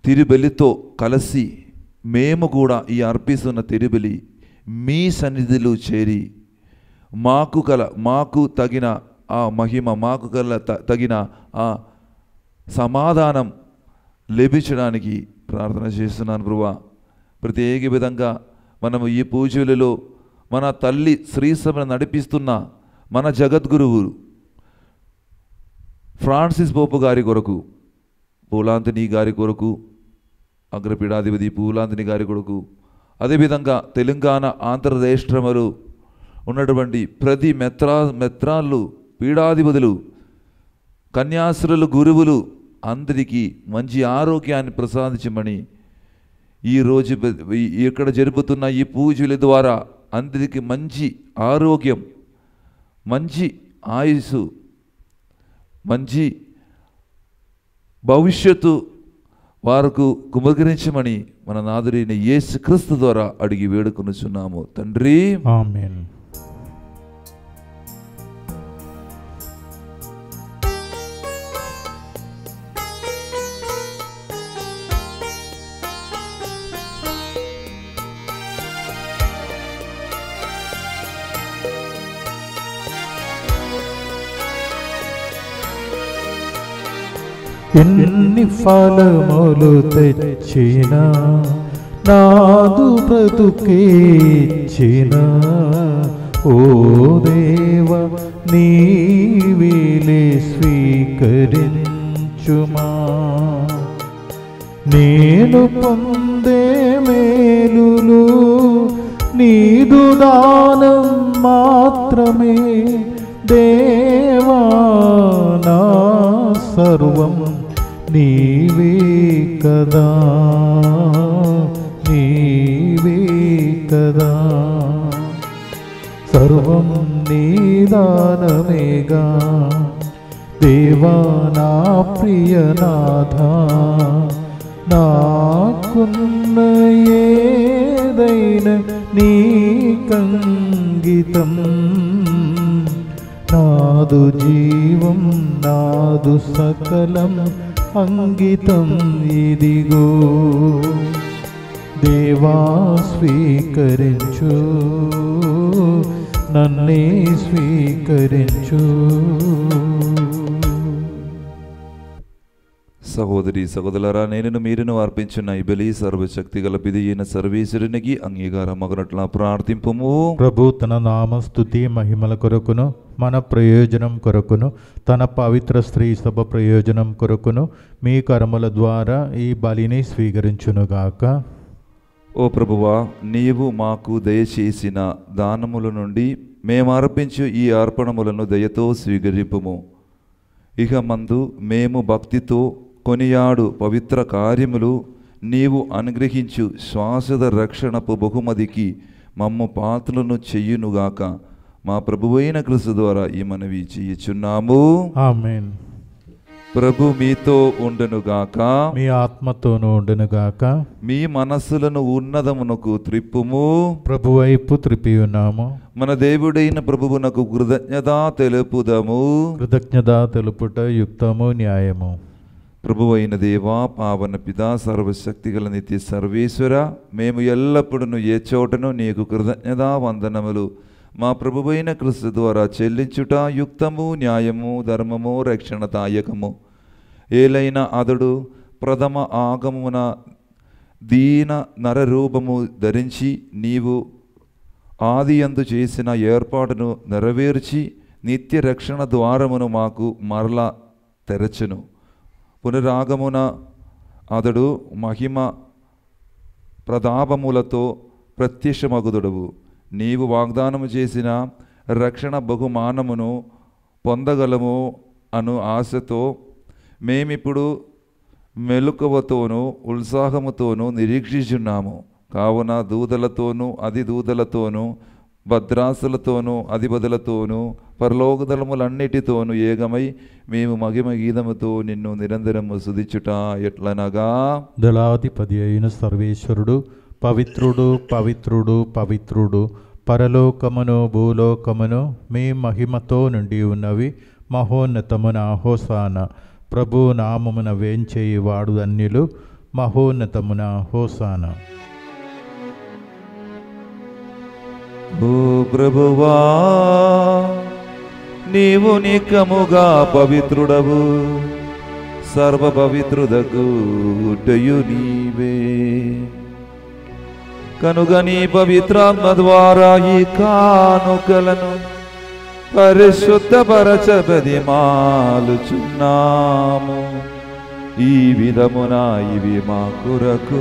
Speaker 3: తిరుబలితో కలిసి మేము కూడా ఈ అర్పిస్తున్న తిరుబలి మీ సన్నిధిలో చేరి మాకు తగిన ఆ మహిమ, మాకు తగిన ఆ సమాధానం లభించడానికి ప్రార్థన చేస్తున్నాను ప్రభువా. ప్రత్యేక విధంగా మనము ఈ పూజలలో మన తల్లి శ్రీసభను నడిపిస్తున్న మన జగద్గురువు ఫ్రాన్సిస్ పోపు గారి కొరకు, పూలాంతని గారి కొరకు, అగ్రపీఠాధిపతి పూలాంతని గారి కొరకు, అదేవిధంగా తెలంగాణ ఆంధ్రదేశంలో ఉన్నటువంటి ప్రతి మెత్రాళ్ళు, పీఠాధిపతులు, కన్యాశ్రులు, గురువులు అందరికీ మంచి ఆరోగ్యాన్ని ప్రసాదించమని ఈరోజు ఇక్కడ జరుపుతున్న ఈ పూజల ద్వారా అందరికీ మంచి ఆరోగ్యం, మంచి ఆయుస్సు, మంచి భవిష్యత్తు వారికి కుమకరించమని మన నాదుడైన యేసుక్రీస్తు ద్వారా అడిగి వేడుకొనుచున్నాము తండ్రి.
Speaker 2: ఆమేన్. ఎన్ని ఫలములు తెచ్చిన నాదు బ్రతుకేచిన ఓ దేవ నీవిలే స్వీకరించుమా. నేను పొందే మేలులు నీదు దానం మాత్రమే దేవా, నా సర్వం నీవే కదా, నీవే కదా, సర్వం నీదానమేగా దేవా నా ప్రియనాథ. నాకున్న ఏదైనా నీకంగితం, నాదు జీవం నాదు సకలం అంగితం ఇదిగో దేవా స్వీకరించు, నన్నే స్వీకరించు.
Speaker 3: సహోదరి సహోదరులారా, నేను మీరును అర్పించిన ఈ బలి సర్వశక్తి గల పిదియైన సర్వేశ్వరునికి అంగీకారమగునట్లా ప్రార్థింపుము.
Speaker 2: ప్రభు తన నామ స్తుతి మహిమల కొరకును మన ప్రయోజనం కొరకును తన పవిత్ర స్త్రీ సభ ప్రయోజనం కొరకును మీ కర్మల ద్వారా ఈ బలిని స్వీకరించునుగాక.
Speaker 3: ఓ ప్రభువా, నీవు మాకు దయచేసిన దానముల నుండి మేము అర్పించు ఈ అర్పణములను దయతో స్వీకరింపుము. ఇక మందు మేము భక్తితో కొనియాడు పవిత్ర కార్యములు నీవు అనుగ్రహించు శాశ్వత రక్షణపు బహుమతికి మమ్ము పాత్రలను చెయ్యునుగాక. మా ప్రభువైన క్రీస్తు ద్వారా ఈ మనవి చేయుచున్నాము.
Speaker 2: ఆమేన్.
Speaker 3: ప్రభు మీతో ఉండునుగాక,
Speaker 2: మీ ఆత్మతోనూ ఉండునుగాక.
Speaker 3: మీ మనస్సులను ఉన్నతమునకు త్రిప్పుము.
Speaker 2: ప్రభు వైపు త్రిప్పి ఉన్నాము.
Speaker 3: మన దేవుడైన ప్రభువునకు కృతజ్ఞత తెలుపుదము.
Speaker 2: కృతజ్ఞత తెలుపుట యుక్తము న్యాయము.
Speaker 3: ప్రభువైన దేవా, పావన పితా, సర్వశక్తిగల నిత్య సర్వేశ్వర, మేము ఎల్లప్పుడూ ఏ చోటను నీకు కృతజ్ఞత వందనములు మా ప్రభువైన క్రీస్తు ద్వారా చెల్లించుట యుక్తము న్యాయము ధర్మము రక్షణదాయకము. ఏలైన అతడు ప్రథమ ఆగమున దీన నరరూపము ధరించి నీవు ఆదియందు చేసిన ఏర్పాటును నెరవేర్చి నిత్య రక్షణ ద్వారమును మాకు మరలా తెరచును. పునరాగమున అతడు మహిమ ప్రతాపములతో ప్రత్యక్షమగుదుడవు. నీవు వాగ్దానము చేసిన రక్షణ బహుమానమును పొందగలము అను ఆశతో మేమిప్పుడు మెలకువతోనూ ఉత్సాహముతోనూ నిరీక్షించున్నాము. కావున దూతలతోనూ అధిదూతలతోనూ భద్రాసులతోనూ అధిపతులతోనూ పరలోకదళములన్నిటితోనూ ఏకమై మేము మహిమ గీతముతో నిన్ను నిరంతరము స్తుతించుట ఎట్లనగా,
Speaker 2: దళాధిపతి అయిన సర్వేశ్వరుడు పవిత్రుడు పవిత్రుడు పవిత్రుడు, పరలోకమును భూలోకమును మీ మహిమతో నిండి ఉన్నవి. మహోన్నతమున హోసాన. ప్రభు నామమున వేంచేయి వాడు ధన్యులు. మహోన్నతమున హోసానా.
Speaker 3: ఓ ప్రభువా, నీవు నికముగా పవిత్రుడవు, సర్వ పవిత్రుదకు ఊటయు నీవే. కనుక నీ పవిత్రాత్మ ద్వారా ఈ కానుకలను పరిశుద్ధపరచబది మాలుచున్నాము. ఈ విధమున ఇవి మా కొరకు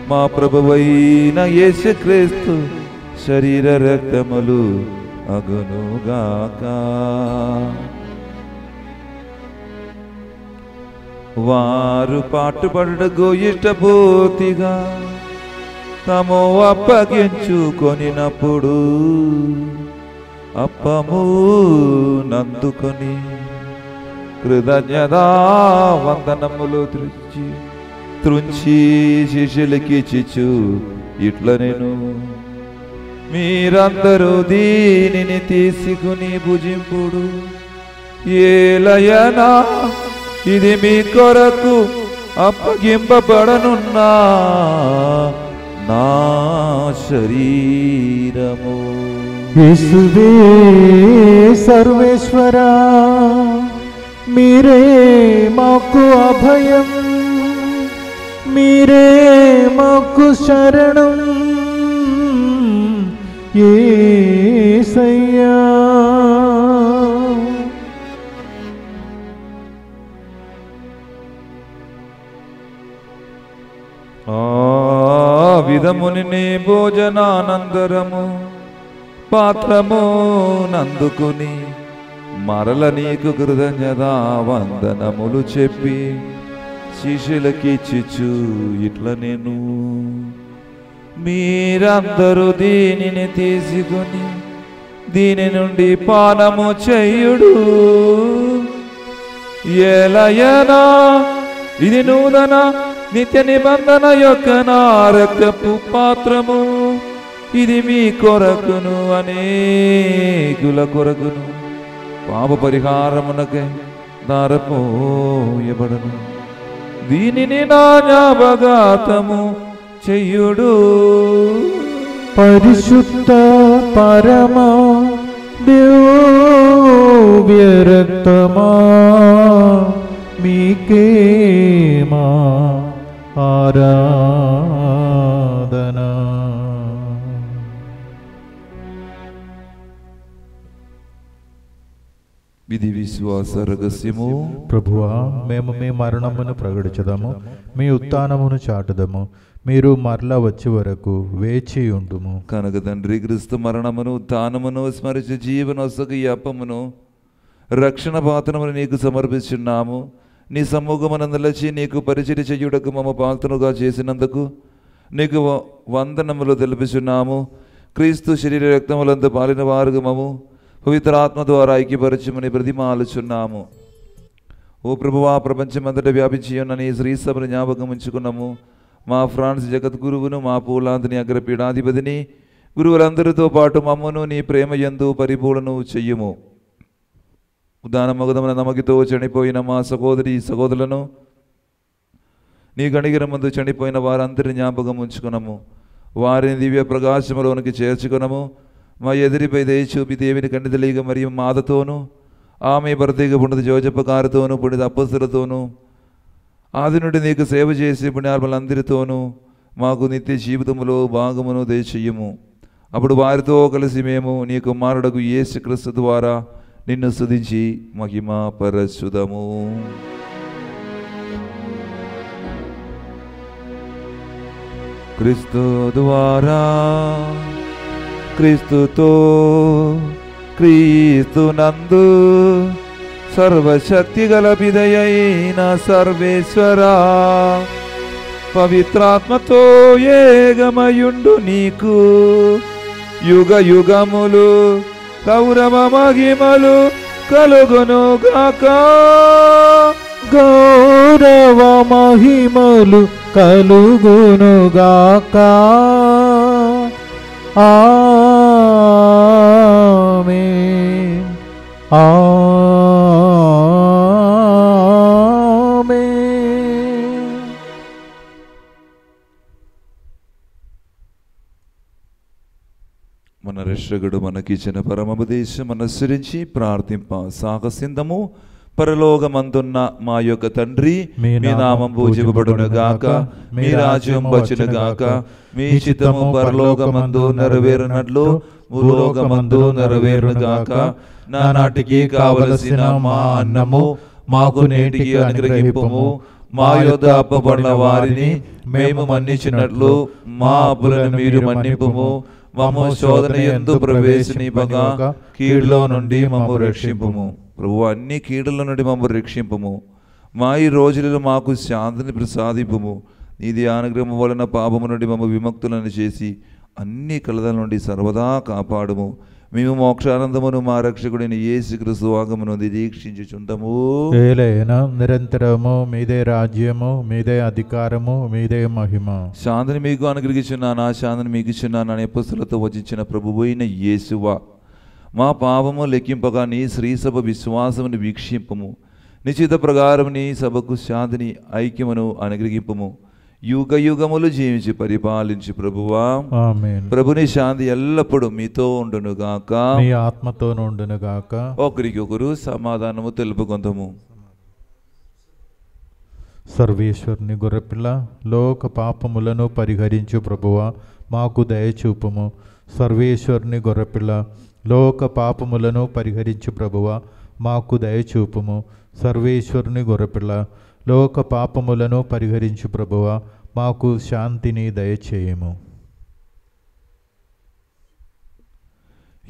Speaker 3: మా ప్రభువైన యేసుక్రీస్తు శరీర రక్తములు అగునుగాక. వారు పాటుపడుటకు ఇష్టపూర్తిగా తము అప్పగించుకొనినప్పుడు అప్పము నందుకొని కృతజ్ఞతా వందనములు త్రుంచి శిష్యులకిచ్చిచు ఇట్ల నేను, మీరందరూ దీనిని తీసుకుని భుజింపుడు. ఏలయనా ఇది మీ కొరకు అప్పగింపబడనున్నా నా శరీరము.
Speaker 2: యేసువే సర్వేశ్వరా, మీరే మాకు అభయం, మీరే మాకు శరణం. యేసయ్యా,
Speaker 3: ఆ విధముని భోజనానందరము పాత్రము నందుకుని మరల నీకు కృతజ్ఞతా వందనములు చెప్పి శిష్యులకిచ్చిచు ఇట్ల నేను, మీరందరూ దీనిని తీసుకొని దీని నుండి పానము చేయుడు. ఏలయనా ఇది నూతన నిత్య నిబంధన యొక్క నా రక్తపు పాత్రము. ఇది మీ కొరకును అనేకుల కొరకును పాప పరిహారమునకై దారపోయబడను. దీనిని నా జ్ఞాపకార్థము చెయ్యుడు.
Speaker 2: పరిశుద్ధ పరమ దివ్య రక్తమా, మీకే మా ఆరాధన.
Speaker 3: విధి విశ్వాస రహస్యము.
Speaker 2: ప్రభువా, మేము మీ మరణమును ప్రకటించదము, మీ ఉత్థానమును చాటుదము. మీరు మరలా వచ్చే వరకు వేచి ఉండుము.
Speaker 3: కనుక తండ్రి, క్రీస్తు మరణమును ఉత్థానమును స్మరించి జీవనొసగు ఈ అప్పమును రక్షణ పాత్రమును నీకు సమర్పిస్తున్నాము. నీ సమ్ముఖమున నిలిచి నీకు పరిచర్య చేయుటకు మమ్మ పాత్రలుగా చేసినందుకు నీకు వందనములు తెలుపుచున్నాము. క్రీస్తు శరీర రక్తములందు పాలిన వారుగా మమ్ము పవిత్రాత్మ ద్వారా ఐక్యపరచమని బ్రతిమాలుచున్నాము. ఓ ప్రభువా, ప్రపంచమంతటా వ్యాపించి ఉన్న నీ శ్రీసభను జ్ఞాపకం ఉంచుకున్నాము. మా ఫ్రాన్స్ జగద్గురువును, మా పూలాంతిని అగ్రపీఠాధిపతిని, గురువులందరితో పాటు మమ్మను నీ ప్రేమ యందు పరిపూర్ణను చెయ్యుము. ఉదానమగుదమున నమ్మకితో చనిపోయిన మా సహోదరి సహోదరులను, నీ కణిగిర ముందు చనిపోయిన వారందరిని జ్ఞాపకం ఉంచుకున్నాము. వారిని దివ్య ప్రకాశములోనికి చేర్చుకున్నాము. మా ఎదిరిపై దయ చూపి దేవిని కన్నిదలిగా మరియు మాదతోనూ, ఆమె భర్తీగా పుణ్యత జోజప్ప గారితోనూ, పుణ్యత అప్పస్తులతోనూ, ఆది నుండి నీకు సేవ చేసి పుణ్యాత్మలందరితోనూ మాకు నిత్య జీవితములో భాగమును దయచేయము. అప్పుడు వారితో కలిసి మేము నీ కుమారుడకు యేసుక్రీస్తు ద్వారా నిన్ను స్తుతించి మహిమ పరచుదము. క్రీస్తు ద్వారా, క్రీస్తుతో, క్రీస్తునందు సర్వశక్తి గల పిదయైన సర్వేశ్వరా, పవిత్రాత్మతో ఏకమయుండు నీకు యుగ యుగములు గౌరవ మహిమలు కలుగును గాక.
Speaker 2: గౌరవ మహిమలు కలుగును గాక. ఆమేన్. ఆమేన్.
Speaker 3: రక్షకుడు మనకిచ్చిన పరమోపదేశం అనుసరించి ప్రార్థింప సాహసిందము. పరలోకమందున్న మా యొక్క తండ్రి, మీ నామం పూజింపబడును గాక, మీ రాజ్యం వచ్చును గాక, మీ చిత్తము పరలోకమందు నెరవేరునట్లు భూలోకమందు నెరవేరును గాక. నానాటికి కావలసిన మా అన్నము మాకు నేటికి అనుగ్రహింపుము. మా యొద్ద అప్పబడిన వారిని మేము మన్నించినట్లు మా అప్పులను మీరు మన్నింపుము. మమ్ము శోధన యందు ప్రవేశింపగా కీడులో నుండి మమ్ము రక్షింపుము. ప్రభు, అన్ని కీడుల నుండి మమ్ము రక్షింపుము. మా ఈ రోజులలో మాకు శాంతిని ప్రసాదింపుము. నీది అనుగ్రహం వలన పాపము నుండి మమ్ము విముక్తులను చేసి అన్ని కలతల నుండి సర్వదా కాపాడుము. మేము మోక్షానందమును మా రక్షకుడైన యేసుక్రీస్తు ఆగమను నిరీక్షించుచుండము.
Speaker 2: ఏలైనా నిరంతరము మీదే రాజ్యము, మీదే అధికారము, మీదే మహిమ.
Speaker 3: శాంతిని మీకు అనుగ్రహించున్నాను, ఆ శాంతిని మీకు ఇచ్చున్నాను అని అపొస్తలులతో వచించిన ప్రభువైన యేసువా, మా పాపము లెక్కింపగా నీ శ్రీసభ విశ్వాసమును వీక్షింపము. నిశ్చిత ప్రకారం నీ సభకు శాంతిని ఐక్యమును అనుగ్రహింపము. యుగ యుగములు జీవించి పరిపాలించి ప్రభువా,
Speaker 2: ఆమేన్.
Speaker 3: ప్రభుని శాంతి ఎల్లప్పుడూ మీతో ఉండును గాక,
Speaker 2: మీ ఆత్మతో ఉండును గాక.
Speaker 3: ఒకరికొకరు సమాధానము తెలుపుకొందము.
Speaker 2: సర్వేశ్వరుని గొర్రెపిల్ల, లోక పాపములను పరిహరించు ప్రభువా, మాకు దయచూపుము. సర్వేశ్వరుని గొర్రెపిల్ల, లోక పాపములను పరిహరించు ప్రభువా, మాకు దయచూపుము. సర్వేశ్వరుని గొర్రెపిల్ల, లోక పాపములను పరిహరించు ప్రభువా, మాకు శాంతిని దయచేయము.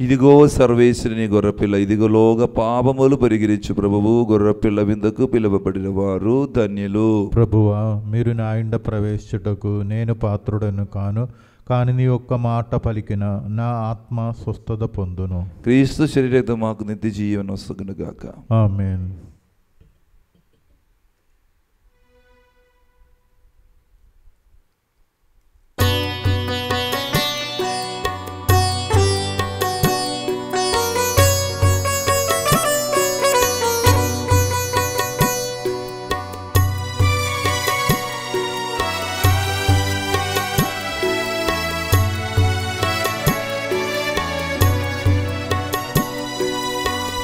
Speaker 3: ఇదిగో సర్వేశ్వరుని గొర్రెపిల్ల, ఇదిగో లోక పాపములు పరిహరించు ప్రభువు. గొర్రెపిల్ల విందుకు పిలువబడిన వారు ధన్యులు.
Speaker 2: ప్రభువా, మీరు నా ఇంట ప్రవేశించుటకు నేను పాత్రుడను కాను, కానీ నీ ఒక్క మాట పలికిన నా ఆత్మ స్వస్థత పొందును.
Speaker 3: క్రీస్తు శరీరతో మాకు నిత్య జీవనం వస్తును గాక.
Speaker 2: ఆమేన్.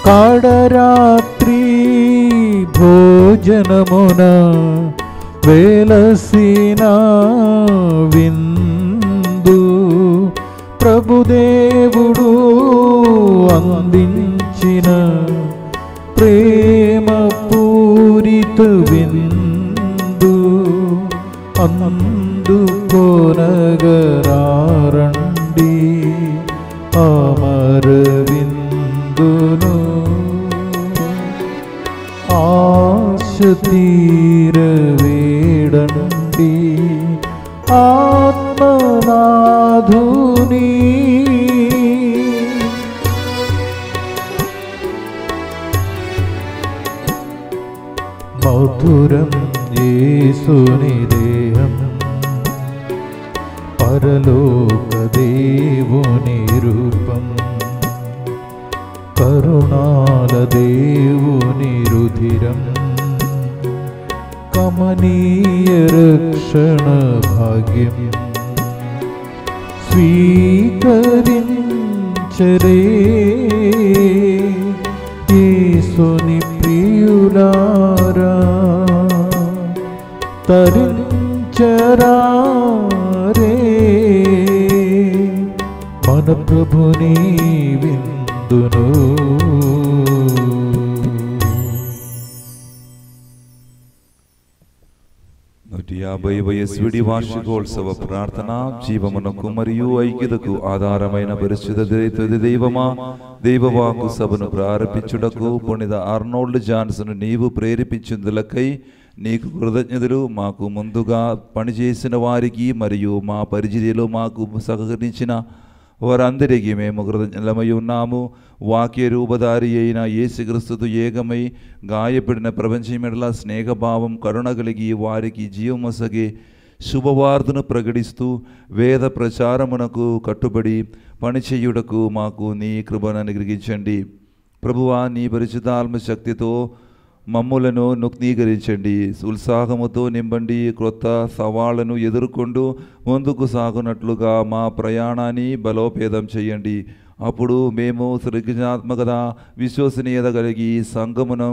Speaker 2: కాడరాత్రి భోజనమున వేలసిన విందు ప్రభుదేవుడు అందించిన ప్రేమ పూరిత విందు అందుకొనగరారండి అమర విందును. ఆశ తీరవేడండి ఆత్మనాధుని. మధురం యేసుని దేహం, పరలోక దేవుని రూపం, కరుణాల దేవుని రుధిరం, కమనీయ రక్షణ భాగ్యం స్వీకరించరే యేసుని ప్రియులారా. తరించరారే మన ప్రభుని విందును.
Speaker 3: 150వ ఎస్విడి వార్షికోత్సవ ప్రార్థన. జీవమునకు మరియు ఐక్యతకు ఆధారమైన పరిశుద్ధ దైవమా, దైవవాకు సభను ప్రారంభించుటకు పునీత ఆర్నోల్డ్ జాన్సన్ నీవు ప్రేరేపించుటకై నీకు కృతజ్ఞతలు. మాకు ముందుగా పనిచేసిన వారికి మరియు మా పరిచర్యలో మాకు సహకరించిన వారందరికీ మేము కృతజ్ఞులమై ఉన్నాము. వాక్య రూపధారి అయిన యేసుక్రీస్తుతో ఏకమై గాయపడిన ప్రపంచమెడల స్నేహభావం కరుణ కలిగి వారికి జీవమొసగే శుభవార్తను ప్రకటిస్తూ వేద ప్రచారమునకు కట్టుబడి పనిచేయుటకు మాకు నీ కృపను అనుగ్రహించండి. ప్రభువా, నీ పరిశుద్ధాత్మ శక్తితో మమ్ములను నూతనీకరించండి. ఉత్సాహముతో నింపండి. క్రొత్త సవాళ్లను ఎదుర్కొంటూ ముందుకు సాగునట్లుగా మా ప్రయాణాన్ని బలోపేతం చేయండి. అప్పుడు మేము సృజనాత్మకత విశ్వసనీయత కలిగి సంఘమును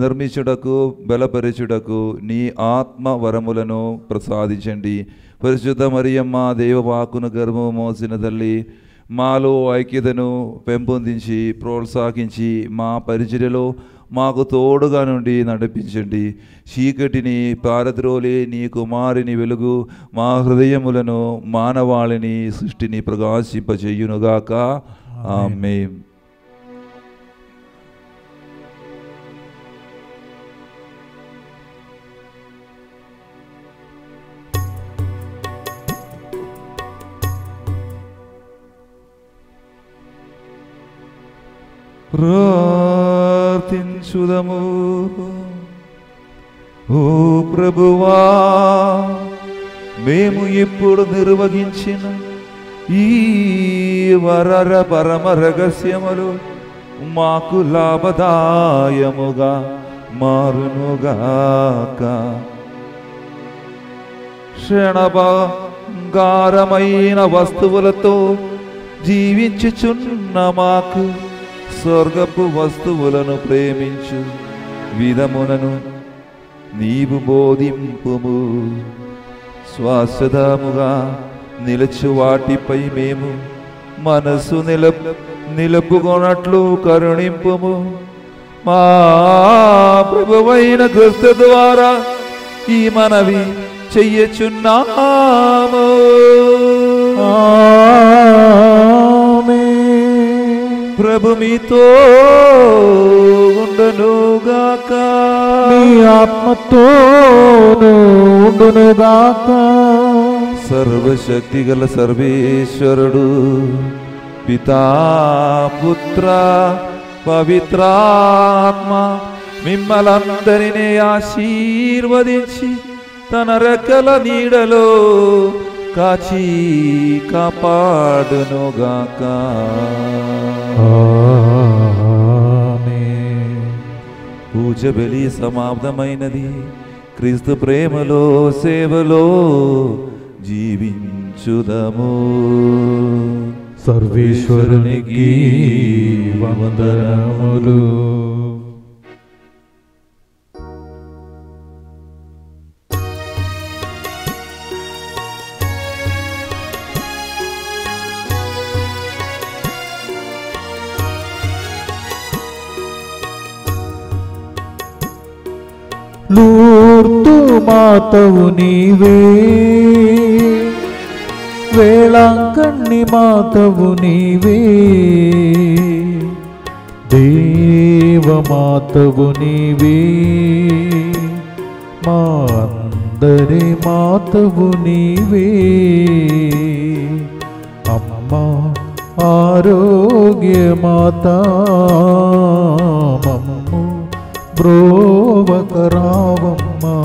Speaker 3: నిర్మించుటకు బలపరచుటకు నీ ఆత్మ వరములను ప్రసాదించండి. పరిశుద్ధ మరియమ్మ దేవవాక్కును గర్భము మోసిన తల్లి, మాలో ఐక్యతను పెంపొందించి ప్రోత్సహించి మా పరిచర్యలో మాకు తోడుగా నుండి నడిపించండి. చీకటిని పారద్రోలి నీ కుమారుని వెలుగు మా హృదయములను మానవాళిని సృష్టిని ప్రకాశింపచేయునుగాక. ఆమేన్. ప్రార్థించుదము. ఓ ప్రభువా, మేము ఇప్పుడు నిర్వహించిన ఈ వరర పరమ రహస్యములు మాకు లాభదాయముగా మారునుగాక. క్షణభంగారమైన వస్తువులతో జీవించుచున్న మాకు స్వర్గపు వస్తువులను ప్రేమించు విధములను నీవు బోధింపుము. శాశ్వతముగా నిలచు వాటిపై మేము మనసు నిలుపుకొనట్లు కరుణింపుము. మా ప్రభువైన క్రీస్తు ద్వారా ఈ మనవి చెయ్యచున్నాము. ప్రభు మీతో ఉండునుగాక.
Speaker 2: మీ ఆత్మతోను ఉండునుగాక.
Speaker 3: సర్వశక్తి గల సర్వేశ్వరుడు పితా పుత్ర పవిత్రాత్మ మిమ్మలందరినీ ఆశీర్వదించి తన రెక్కల నీడలో కాచి కాపాడునుగాక. పూజ బలి సమాప్తమైనది. క్రీస్తు ప్రేమలో సేవలో జీవించుదము.
Speaker 2: సర్వేశ్వరునికి వందనములు. లూర్దు మాతవు నీవే, వేళాంకణి మాతవు నీవే, దేవమాతవు నీవే, మా అందరి మాతవు నీవే. అమ్మా ఆరోగ్య మాత మమ్ము బ్రోవకరావమ్మా.